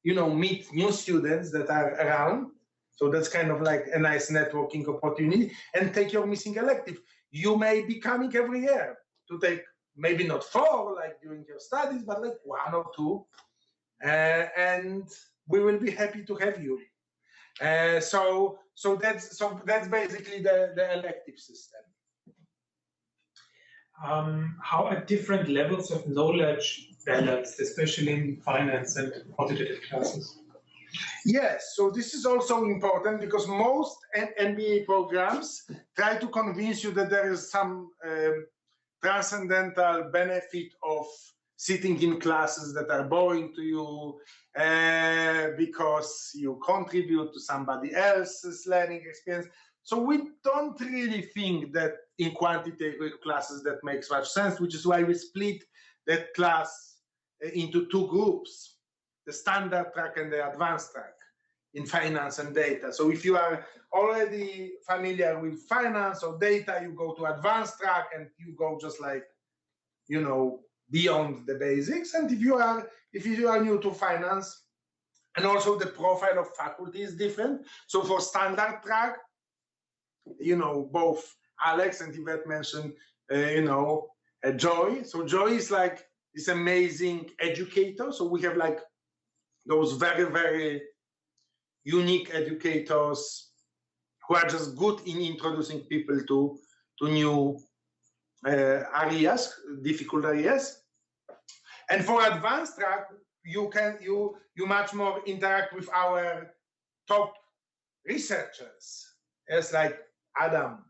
meet new students that are around. So that's kind of like a nice networking opportunity, and take your missing elective. You may be coming every year to take maybe not 4 like during your studies, but like 1 or 2, and we will be happy to have you. So that's basically the elective system. How are different levels of knowledge balanced, especially in finance and quantitative classes? Yes, so this is also important because most MBA programs try to convince you that there is some transcendental benefit of sitting in classes that are boring to you because you contribute to somebody else's learning experience. So we don't really think that in quantitative classes that makes much sense, which is why we split that class into two groups, the standard track and the advanced track in finance and data. So if you are already familiar with finance or data, you go to advanced track and you go just like, you know, beyond the basics. And if you are new to finance, and also the profile of faculty is different. So for standard track, you know, both Alex and Yvette mentioned, Joy. So Joy is like this amazing educator. So we have like those very, very unique educators who are just good in introducing people to new areas, difficult areas. And for advanced track, you much more interact with our top researchers, as like Adam,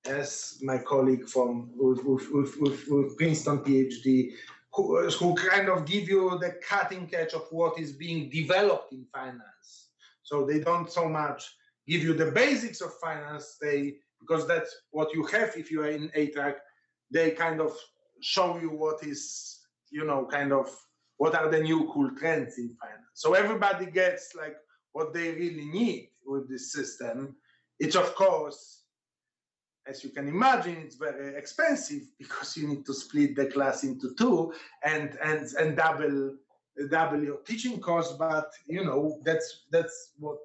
as my colleague from with Princeton PhD, who kind of give you the cutting edge of what is being developed in finance. So they don't so much give you the basics of finance, because that's what you have if you are in A track. They kind of show you what is, you know, kind of what are the new cool trends in finance. So everybody gets like what they really need with this system. It's of course, as you can imagine, it's very expensive because you need to split the class into two and double your teaching costs. But you know, that's what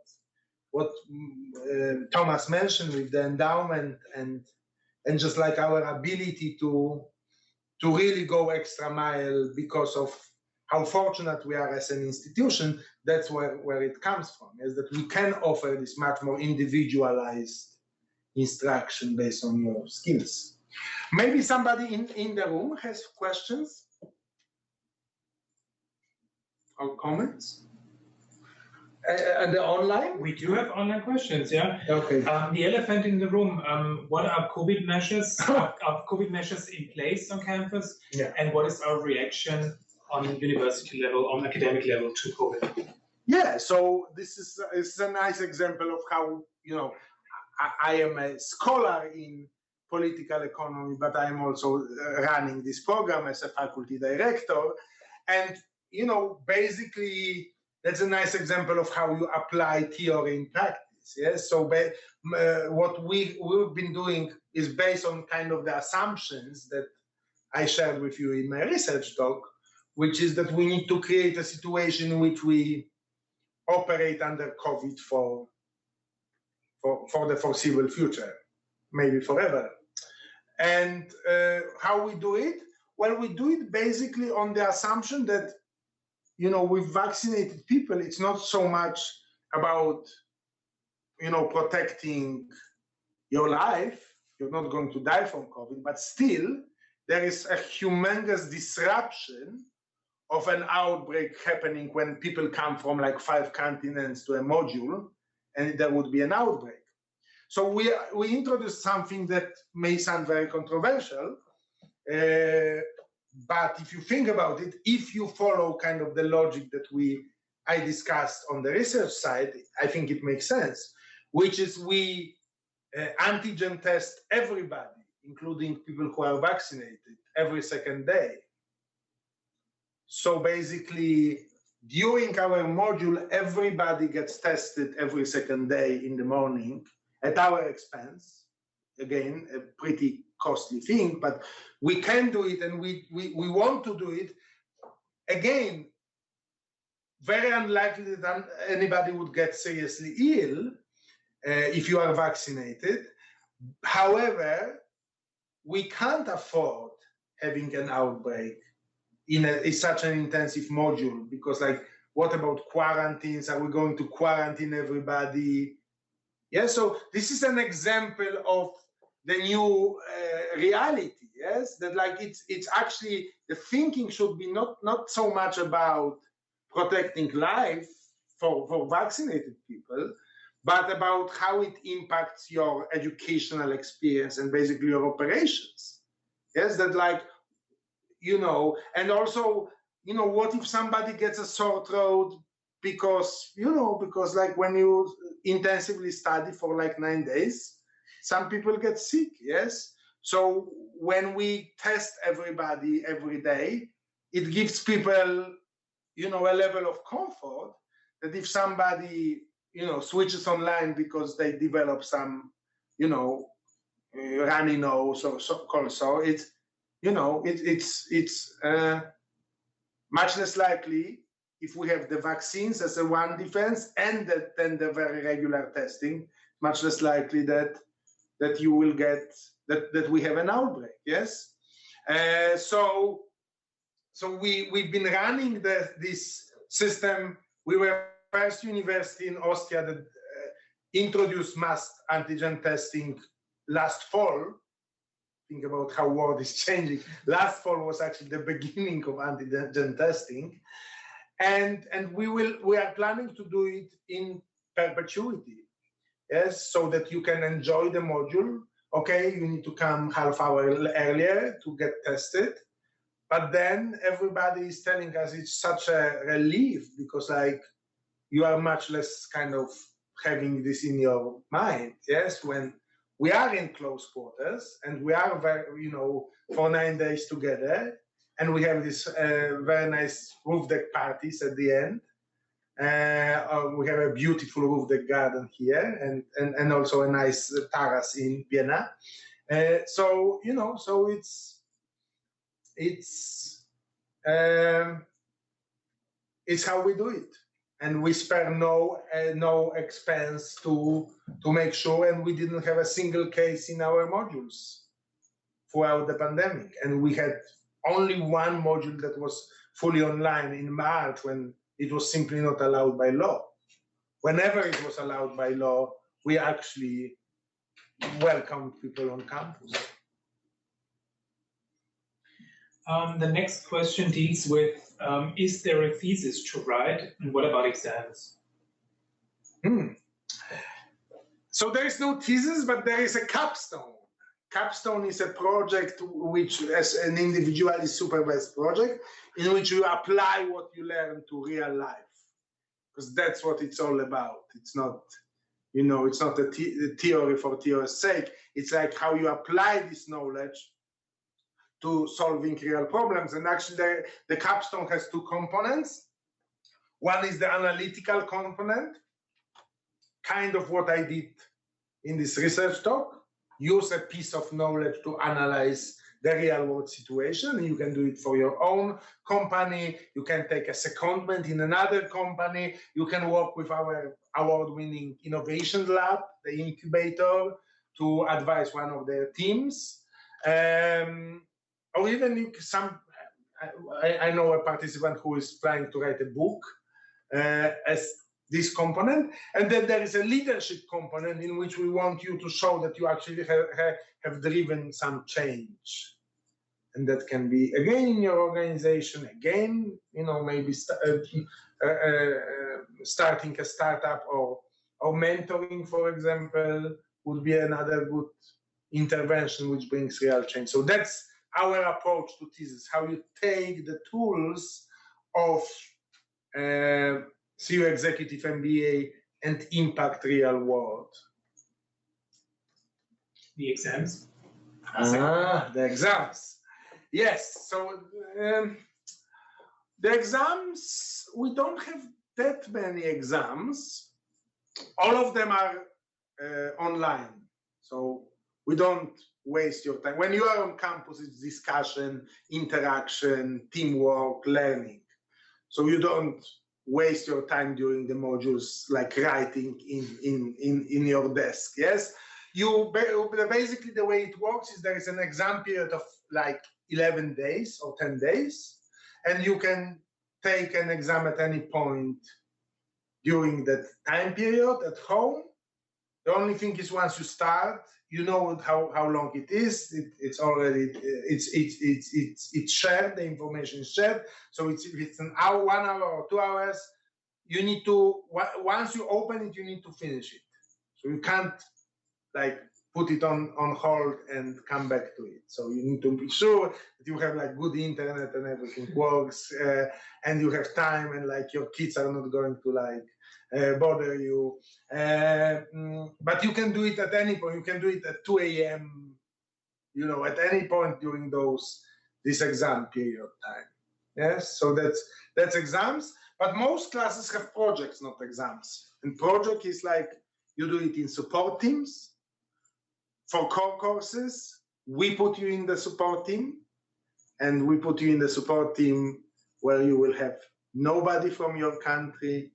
Thomas mentioned with the endowment and just like our ability to really go extra mile because of how fortunate we are as an institution. That's where it comes from, is that we can offer this much more individualized instruction based on your skills. Maybe somebody in the room has questions or comments? And the online? We do have online questions, yeah. Okay. The elephant in the room, what are COVID measures? Are COVID measures in place on campus? Yeah. And what is our reaction on university level, on academic level to COVID? Yeah, so this is a nice example of how, you know, I am a scholar in political economy, but I am also running this program as a faculty director. And, you know, basically, that's a nice example of how you apply theory in practice. Yes. So what we've been doing is based on kind of the assumptions that I shared with you in my research talk, which is that we need to create a situation in which we operate under COVID for the foreseeable future, maybe forever. And how we do it? Well, we do it basically on the assumption that, you know, with vaccinated people, it's not so much about, you know, protecting your life. You're not going to die from COVID, but still there is a humongous disruption of an outbreak happening when people come from like 5 continents to a module, and there would be an outbreak. So we introduced something that may sound very controversial, but if you think about it, if you follow kind of the logic that I discussed on the research side, I think it makes sense, which is we antigen test everybody, including people who are vaccinated, every second day. So basically, during our module, everybody gets tested every second day in the morning at our expense. Again, a pretty costly thing, but we can do it, and we want to do it. Again, very unlikely that anybody would get seriously ill if you are vaccinated. However, we can't afford having an outbreak in such an intensive module, because like, what about quarantines? Are we going to quarantine everybody? Yeah, so this is an example of the new reality, yes? That like it's actually, the thinking should be not so much about protecting life for vaccinated people, but about how it impacts your educational experience and basically your operations. Yes, that like, you know, and also, you know, what if somebody gets a sore throat because, you know, because like when you intensively study for like 9 days, some people get sick, yes? So when we test everybody every day, it gives people, you know, a level of comfort that if somebody, you know, switches online because they develop some, you know, runny nose or so it's, you know, it's much less likely if we have the vaccines as a one defense and then the very regular testing, much less likely that you will get that we have an outbreak. Yes, so we've been running this system. We were first university in Austria that introduced mass antigen testing last fall. Think about how world is changing. Last fall was actually the beginning of antigen testing, and we are planning to do it in perpetuity. Yes, so that you can enjoy the module. Okay, you need to come half hour earlier to get tested, but then everybody is telling us it's such a relief because like you are much less kind of having this in your mind. Yes, when we are in close quarters and we are very, you know, for 9 days together, and we have this very nice roof deck parties at the end. We have a beautiful roof deck garden here, and also a nice terrace in Vienna. So you know, so it's how we do it, and we spare no expense to make sure. And we didn't have a single case in our modules throughout the pandemic, and we had only one module that was fully online in March when it was simply not allowed by law. Whenever it was allowed by law, we actually welcomed people on campus. The next question deals with, is there a thesis to write, and what about exams? So there is no thesis, but there is a capstone. Capstone is a project which, as an individually supervised project, in which you apply what you learn to real life, because that's what it's all about. It's not, you know, it's not a theory for theory's sake. It's like how you apply this knowledge to solving real problems. And actually, the capstone has two components. One is the analytical component, kind of what I did in this research talk. Use a piece of knowledge to analyze the real world situation. You can do it for your own company. You can take a secondment in another company. You can work with our award-winning innovation lab, the incubator, to advise one of their teams. Or even I know a participant who is trying to write a book as this component. And then there is a leadership component in which we want you to show that you actually have driven some change. And that can be, again, in your organization, again, you know, maybe starting a startup or mentoring, for example, would be another good intervention which brings real change. So that's our approach to thesis, how you take the tools of CU Executive MBA and impact real world. The exams? The exams. Yes, so the exams, we don't have that many exams. All of them are online, so we don't waste your time. When you are on campus, it's discussion, interaction, teamwork, learning. So you don't waste your time during the modules like writing in your desk. Yes, you basically, the way it works is there is an exam period of like 11 days or 10 days, and you can take an exam at any point during that time period at home. The only thing is, once you start, you know how long it is. It's already it's shared. The information is shared. So if it's an hour, 1 hour, or 2 hours, you need to, once you open it, you need to finish it. So you can't like put it on hold and come back to it. So you need to be sure that you have like good internet and everything works, and you have time, and like your kids are not going to like bother you. But you can do it at any point. You can do it at 2 a.m. You know, at any point during this exam period time. Yes, so that's exams. But most classes have projects, not exams. And project is like you do it in support teams. For core courses, we put you in the support team, and we put you in the support team where you will have nobody from your country,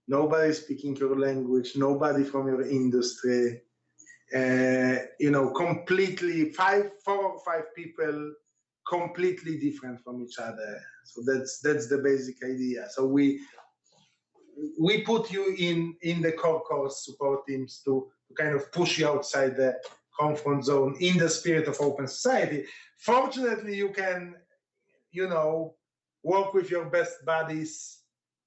nobody speaking your language, nobody from your industry, you know, completely 4 or 5 people completely different from each other. So that's the basic idea. So we put you in the core course support teams to kind of push you outside the comfort zone in the spirit of open society. Fortunately, you can, you know, work with your best buddies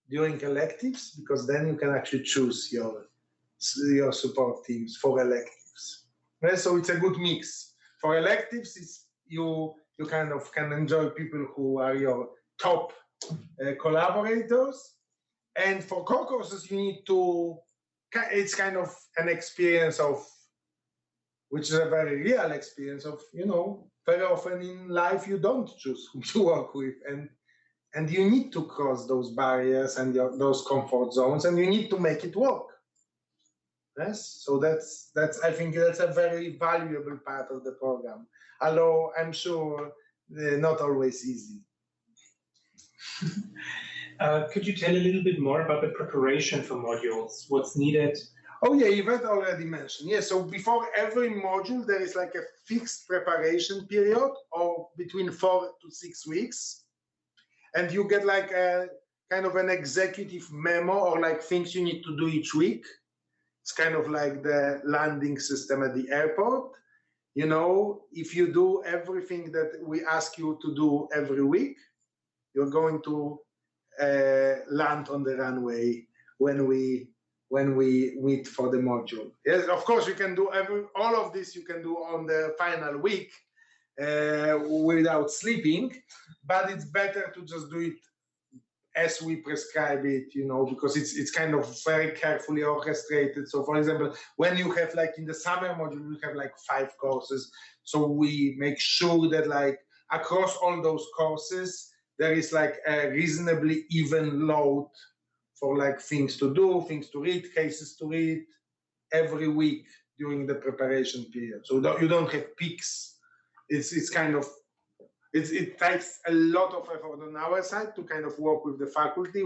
during electives, because then you can actually choose your support teams for electives. Right? So it's a good mix. For electives, it's you kind of can enjoy people who are your top collaborators. And for core courses, you need to, it's kind of an experience of, which is a very real experience of, you know, very often in life you don't choose who to work with, and you need to cross those barriers and those comfort zones, and you need to make it work. Yes, so that's I think that's a very valuable part of the program, although I'm sure not always easy. Could you tell a little bit more about the preparation for modules? What's needed? Oh yeah, Yvette already mentioned. Yeah, so before every module, there is like a fixed preparation period of between 4 to 6 weeks. And you get like a kind of an executive memo or like things you need to do each week. It's kind of like the landing system at the airport. You know, if you do everything that we ask you to do every week, you're going to land on the runway when we meet for the module. Yes, of course, you can do all of this you can do on the final week without sleeping, but it's better to just do it as we prescribe it, you know, because it's kind of very carefully orchestrated. So for example, when you have like in the summer module, you have like 5 courses. So we make sure that like across all those courses, there is like a reasonably even load for like things to do, things to read, cases to read every week during the preparation period. So you don't have peaks. It's kind of, it takes a lot of effort on our side to kind of work with the faculty.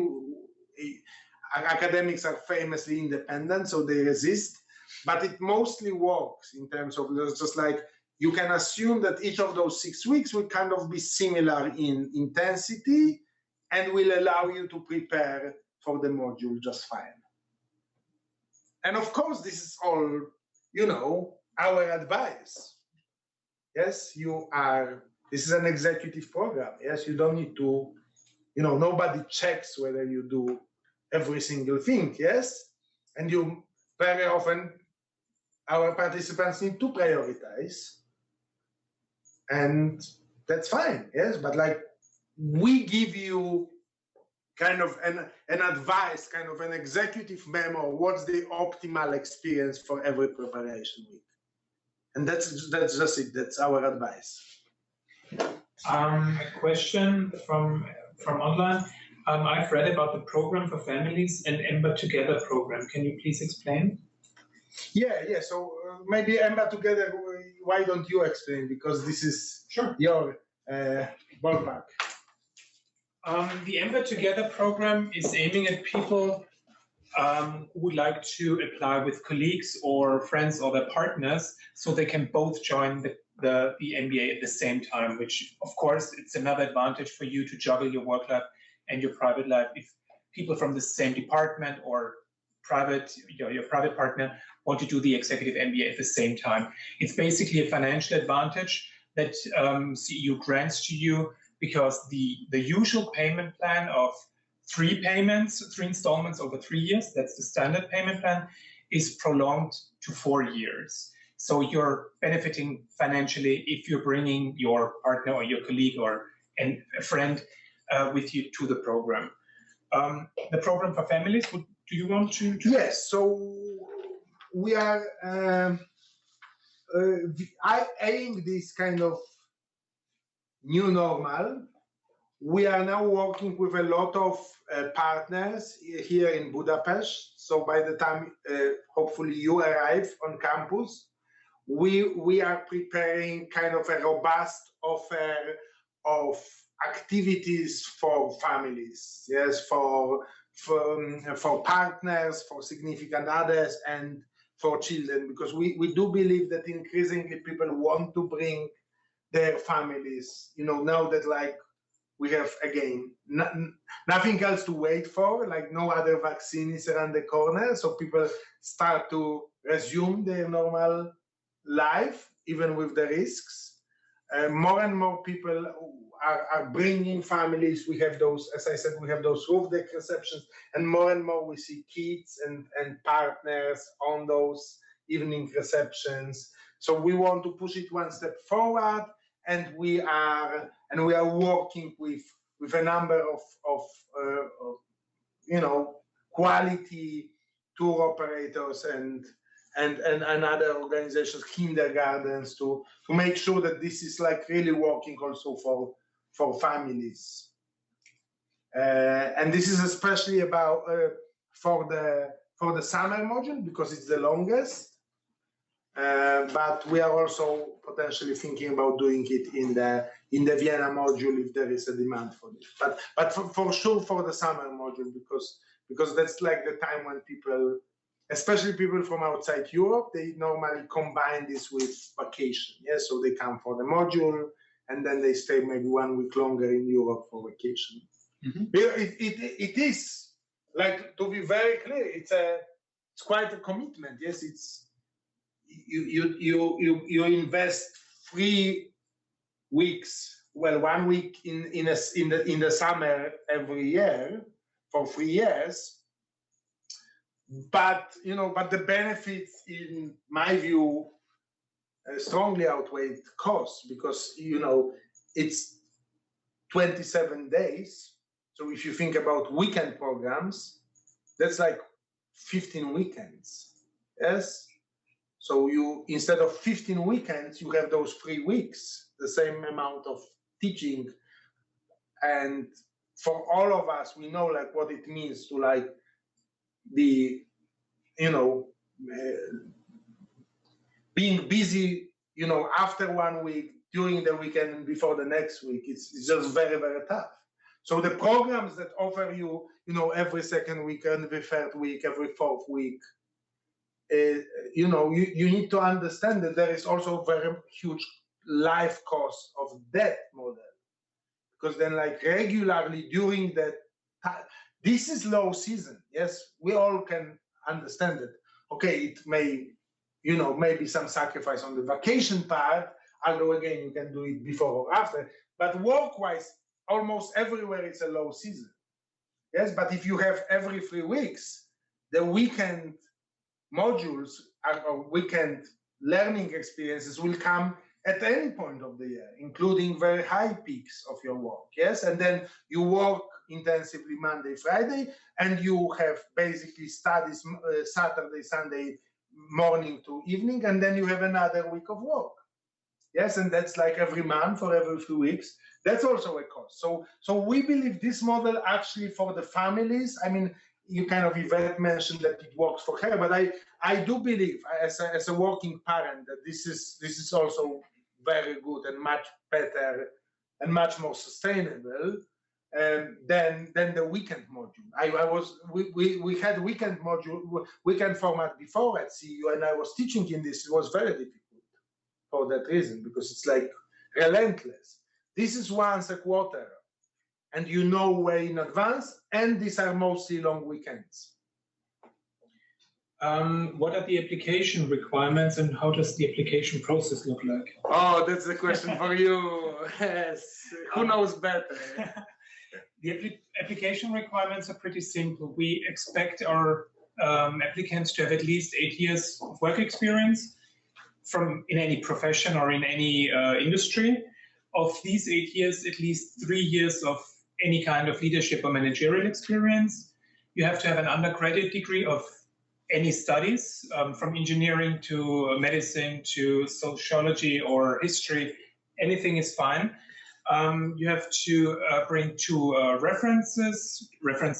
Academics are famously independent, so they resist, but it mostly works in terms of just like, you can assume that each of those 6 weeks will kind of be similar in intensity and will allow you to prepare for the module just fine. And of course, this is all, you know, our advice. Yes, this is an executive program. Yes, you don't need to, you know, nobody checks whether you do every single thing. Yes, and you very often, our participants need to prioritize, and that's fine. Yes, but like we give you kind of an advice, kind of an executive memo, what's the optimal experience for every preparation week. And that's just it, that's our advice. A question from online. I've read about the program for families and EMBA Together program. Can you please explain? Yeah, so maybe EMBA Together, why don't you explain? Because this is your ballpark. The EMBA Together program is aiming at people who would like to apply with colleagues or friends or their partners, so they can both join the MBA at the same time, which of course it's another advantage for you to juggle your work life and your private life if people from the same department or your private partner want to do the executive MBA at the same time. It's basically a financial advantage that CEU grants to you, because the usual payment plan of 3 installments over 3 years, that's the standard payment plan, is prolonged to 4 years. So you're benefiting financially if you're bringing your partner or your colleague or a friend with you to the program. The program for families, do you want to? Yes, so we are eyeing this kind of new normal. We are now working with a lot of partners here in Budapest. So by the time, hopefully, you arrive on campus, we are preparing kind of a robust offer of activities for families, yes, for partners, for significant others, and for children, because we do believe that increasingly people want to bring their families, now that like we have, again, nothing else to wait for, like no other vaccine is around the corner, so people start to resume their normal life, even with the risks. More and more people are bringing families. We have those, as I said, we have those roof deck receptions, and more we see kids and partners on those evening receptions. So we want to push it one step forward, and we are working with a number of quality tour operators and other organizations, kindergartens, to make sure that this is like really working also for families. And this is especially about for the summer module, because it's the longest. But we are also potentially thinking about doing it in the Vienna module if there is a demand for it. But for sure for the summer module, because that's like the time when people, especially people from outside Europe, they normally combine this with vacation. Yes, so they come for the module and then they stay maybe 1 week longer in Europe for vacation. Mm-hmm. It is, like, to be very clear, it's quite a commitment. Yes, it's you invest 3 weeks, well, 1 week in the summer every year for 3 years. But the benefits, in my view, strongly outweigh costs, because it's 27 days. So if you think about weekend programs, that's like 15 weekends. Yes. So you, instead of 15 weekends, you have those 3 weeks, the same amount of teaching. And for all of us, we know like what it means to like be, being busy, after 1 week, during the weekend, and before the next week. It's just very, very tough. So the programs that offer you, every second week, every third week, every fourth week, you need to understand that there is also a very huge life cost of that model. Because then, like, regularly during that time, this is low season. Yes, we all can understand it. Okay, it may, maybe some sacrifice on the vacation part, although again, you can do it before or after. But work-wise, almost everywhere it's a low season. Yes, but if you have every 3 weeks, the weekend modules or weekend learning experiences will come at any point of the year, including very high peaks of your work. Yes, and then you work intensively Monday, Friday, and you have basically studies Saturday, Sunday morning to evening, and then you have another week of work. Yes, and that's like every month or every few weeks. That's also a cost. So we believe this model actually for the families, I mean, you kind of, Yvette mentioned that it works for her, but I do believe as a working parent that this is also very good and much better and much more sustainable than the weekend module. We had weekend format before at CEU, and I was teaching in this. It was very difficult for that reason, because it's like relentless. This is once a quarter, and way in advance, and these are mostly long weekends. What are the application requirements, and how does the application process look like? Oh, that's the question for you. Yes, who knows better? The application requirements are pretty simple. We expect our applicants to have at least 8 years of work experience. in any profession or in any industry. Of these 8 years, at least 3 years of any kind of leadership or managerial experience. You have to have an undergraduate degree of any studies, from engineering to medicine to sociology or history. Anything is fine. You have to bring 2 reference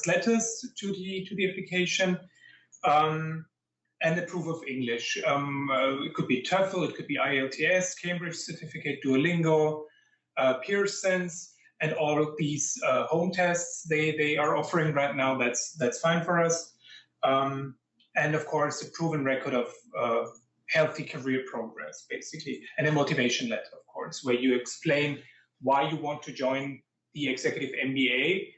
letters to the application, and a proof of English. It could be TOEFL, it could be IELTS, Cambridge certificate, Duolingo, Pearson's, and all of these home tests they are offering right now. That's fine for us. And of course, a proven record of healthy career progress, basically, and a motivation letter, of course, where you explain why you want to join the executive MBA.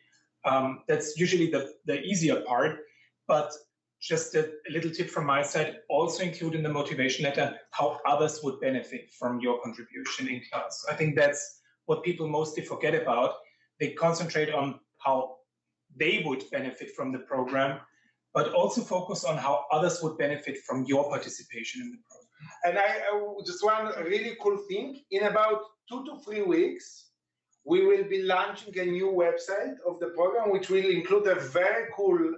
That's usually the easier part, but just a little tip from my side, also include in the motivation letter how others would benefit from your contribution in class. I think that's what people mostly forget about. They concentrate on how they would benefit from the program, but also focus on how others would benefit from your participation in the program. And I just one really cool thing, in about 2 to 3 weeks, we will be launching a new website of the program, which will include a very cool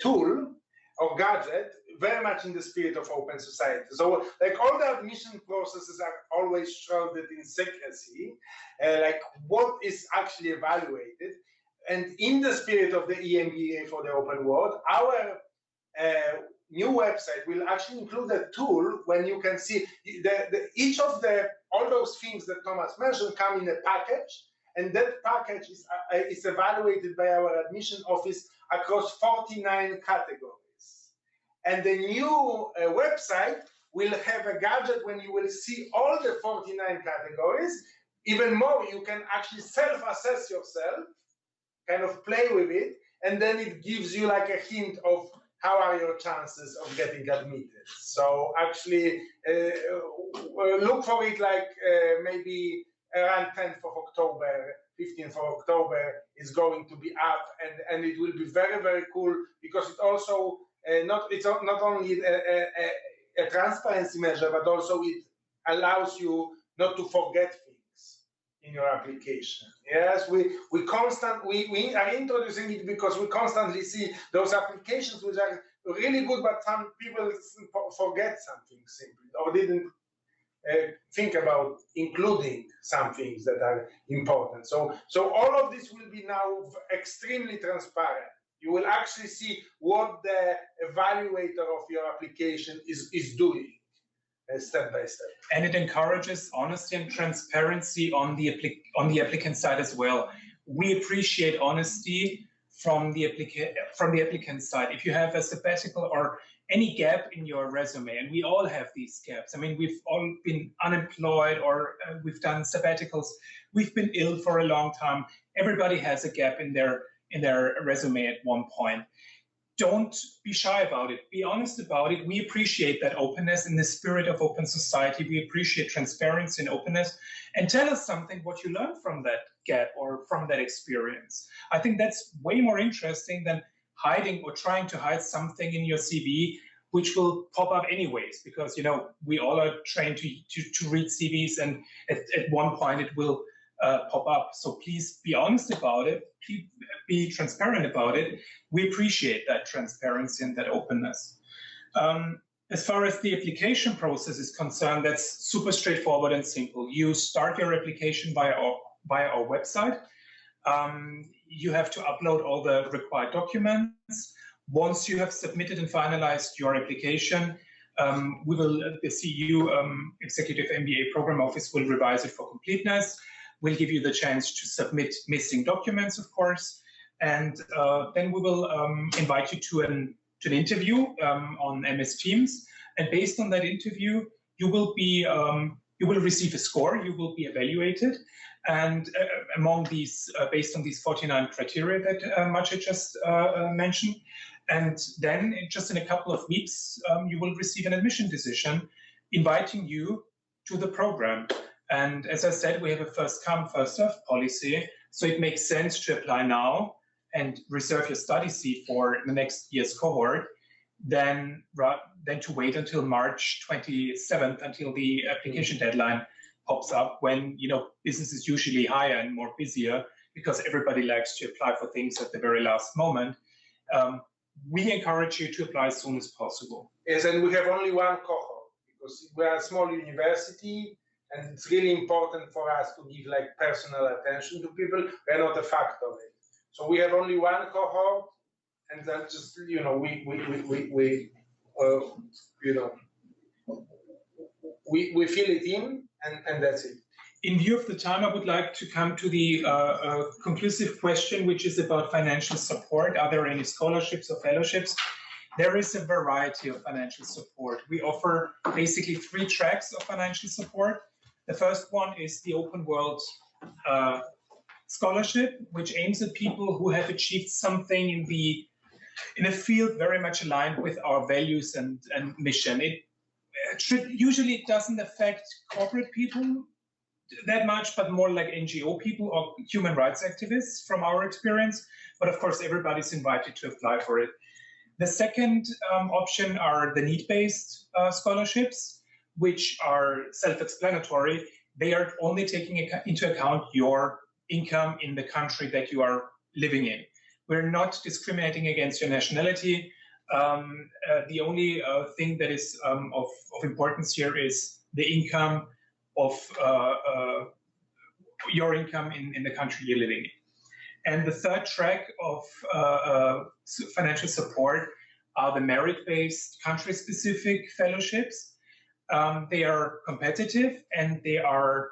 tool or gadget, very much in the spirit of open society. So like all the admission processes are always shrouded in secrecy, like what is actually evaluated. And in the spirit of the EMBA for the open world, our new website will actually include a tool when you can see each of all those things that Thomas mentioned come in a package, and that package is evaluated by our admission office across 49 categories. And the new website will have a gadget when you will see all the 49 categories. Even more, you can actually self-assess yourself, kind of play with it, and then it gives you like a hint of how are your chances of getting admitted. So actually look for it like maybe around 10th of October, 15th of October is going to be up, and it will be very, very cool, because it also it's not only a transparency measure, but also it allows you not to forget things in your application. Yes, we are introducing it because we constantly see those applications which are really good, but some people forget something simply, or didn't think about including some things that are important. So all of this will be now extremely transparent. You will actually see what the evaluator of your application is doing step by step. And it encourages honesty and transparency on the applicant side as well. We appreciate honesty from the applicant side. If you have a sabbatical or any gap in your resume, and we all have these gaps. I mean, we've all been unemployed, or we've done sabbaticals. We've been ill for a long time. Everybody has a gap in their resume at one point. Don't be shy about it. Be honest about it. We appreciate that openness in the spirit of open society. We appreciate transparency and openness. And tell us something, what you learned from that gap or from that experience. I think that's way more interesting than hiding or trying to hide something in your CV, which will pop up anyways, because, you know, we all are trained to read CVs, and at one point it will pop up. So please be honest about it. Please be transparent about it. We appreciate that transparency and that openness. As far as the application process is concerned, that's super straightforward and simple. You start your application via our website. You have to upload all the required documents. Once you have submitted and finalized your application, the CEU Executive MBA Program Office will revise it for completeness. We'll give you the chance to submit missing documents, of course, and then we will invite you to an interview on MS Teams. And based on that interview, you will receive a score. You will be evaluated, and among these, based on these 49 criteria that Marcia just mentioned. And then, just in a couple of weeks, you will receive an admission decision inviting you to the program. And as I said, we have a first come, first served policy. So it makes sense to apply now and reserve your study seat for the next year's cohort. than to wait until March 27th, until the application deadline pops up, when business is usually higher and more busier because everybody likes to apply for things at the very last moment. We encourage you to apply as soon as possible. Yes, and we have only one cohort because we are a small university, and it's really important for us to give like personal attention to people. We're not a factory, so we have only one cohort, and that's just we fill it in, and that's it. In view of the time, I would like to come to the conclusive question, which is about financial support. Are there any scholarships or fellowships? There is a variety of financial support. We offer basically 3 tracks of financial support. The first one is the Open World Scholarship, which aims at people who have achieved something in a field very much aligned with our values and mission. Usually it doesn't affect corporate people that much, but more like NGO people or human rights activists from our experience. But of course, everybody's invited to apply for it. The second option are the need-based scholarships, which are self-explanatory. They are only taking into account your income in the country that you are living in. We're not discriminating against your nationality. The only thing that is of importance here is the income of your income in the country you're living in. And the third track of financial support are the merit-based country-specific fellowships. They are competitive, and they are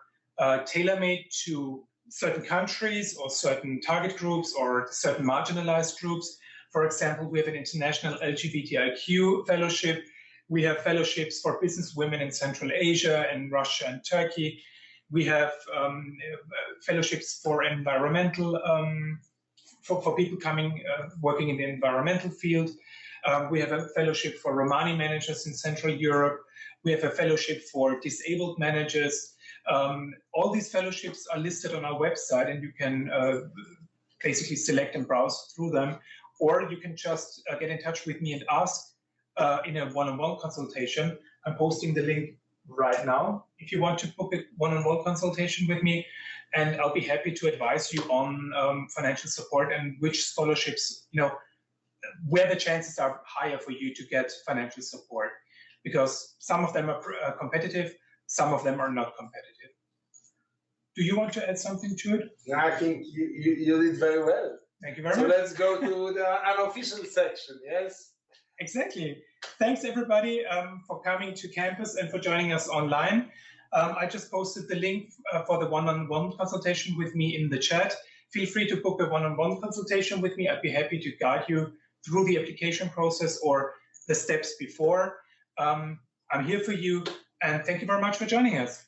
tailor-made to certain countries or certain target groups or certain marginalized groups. For example, we have an international LGBTIQ fellowship. We have fellowships for business women in Central Asia and Russia and Turkey. We have fellowships for environmental, for people coming, working in the environmental field. We have a fellowship for Romani managers in Central Europe. We have a fellowship for disabled managers. All these fellowships are listed on our website, and you can basically select and browse through them. Or you can just get in touch with me and ask in a one-on-one consultation. I'm posting the link right now if you want to book a one-on-one consultation with me, and I'll be happy to advise you on financial support and which scholarships, where the chances are higher for you to get financial support, because some of them are competitive, some of them are not competitive. Do you want to add something to it? I think you did very well. Thank you very much. So let's go to the unofficial section, yes? Exactly. Thanks, everybody, for coming to campus and for joining us online. I just posted the link for the one-on-one consultation with me in the chat. Feel free to book a one-on-one consultation with me. I'd be happy to guide you through the application process or the steps before. I'm here for you, and thank you very much for joining us.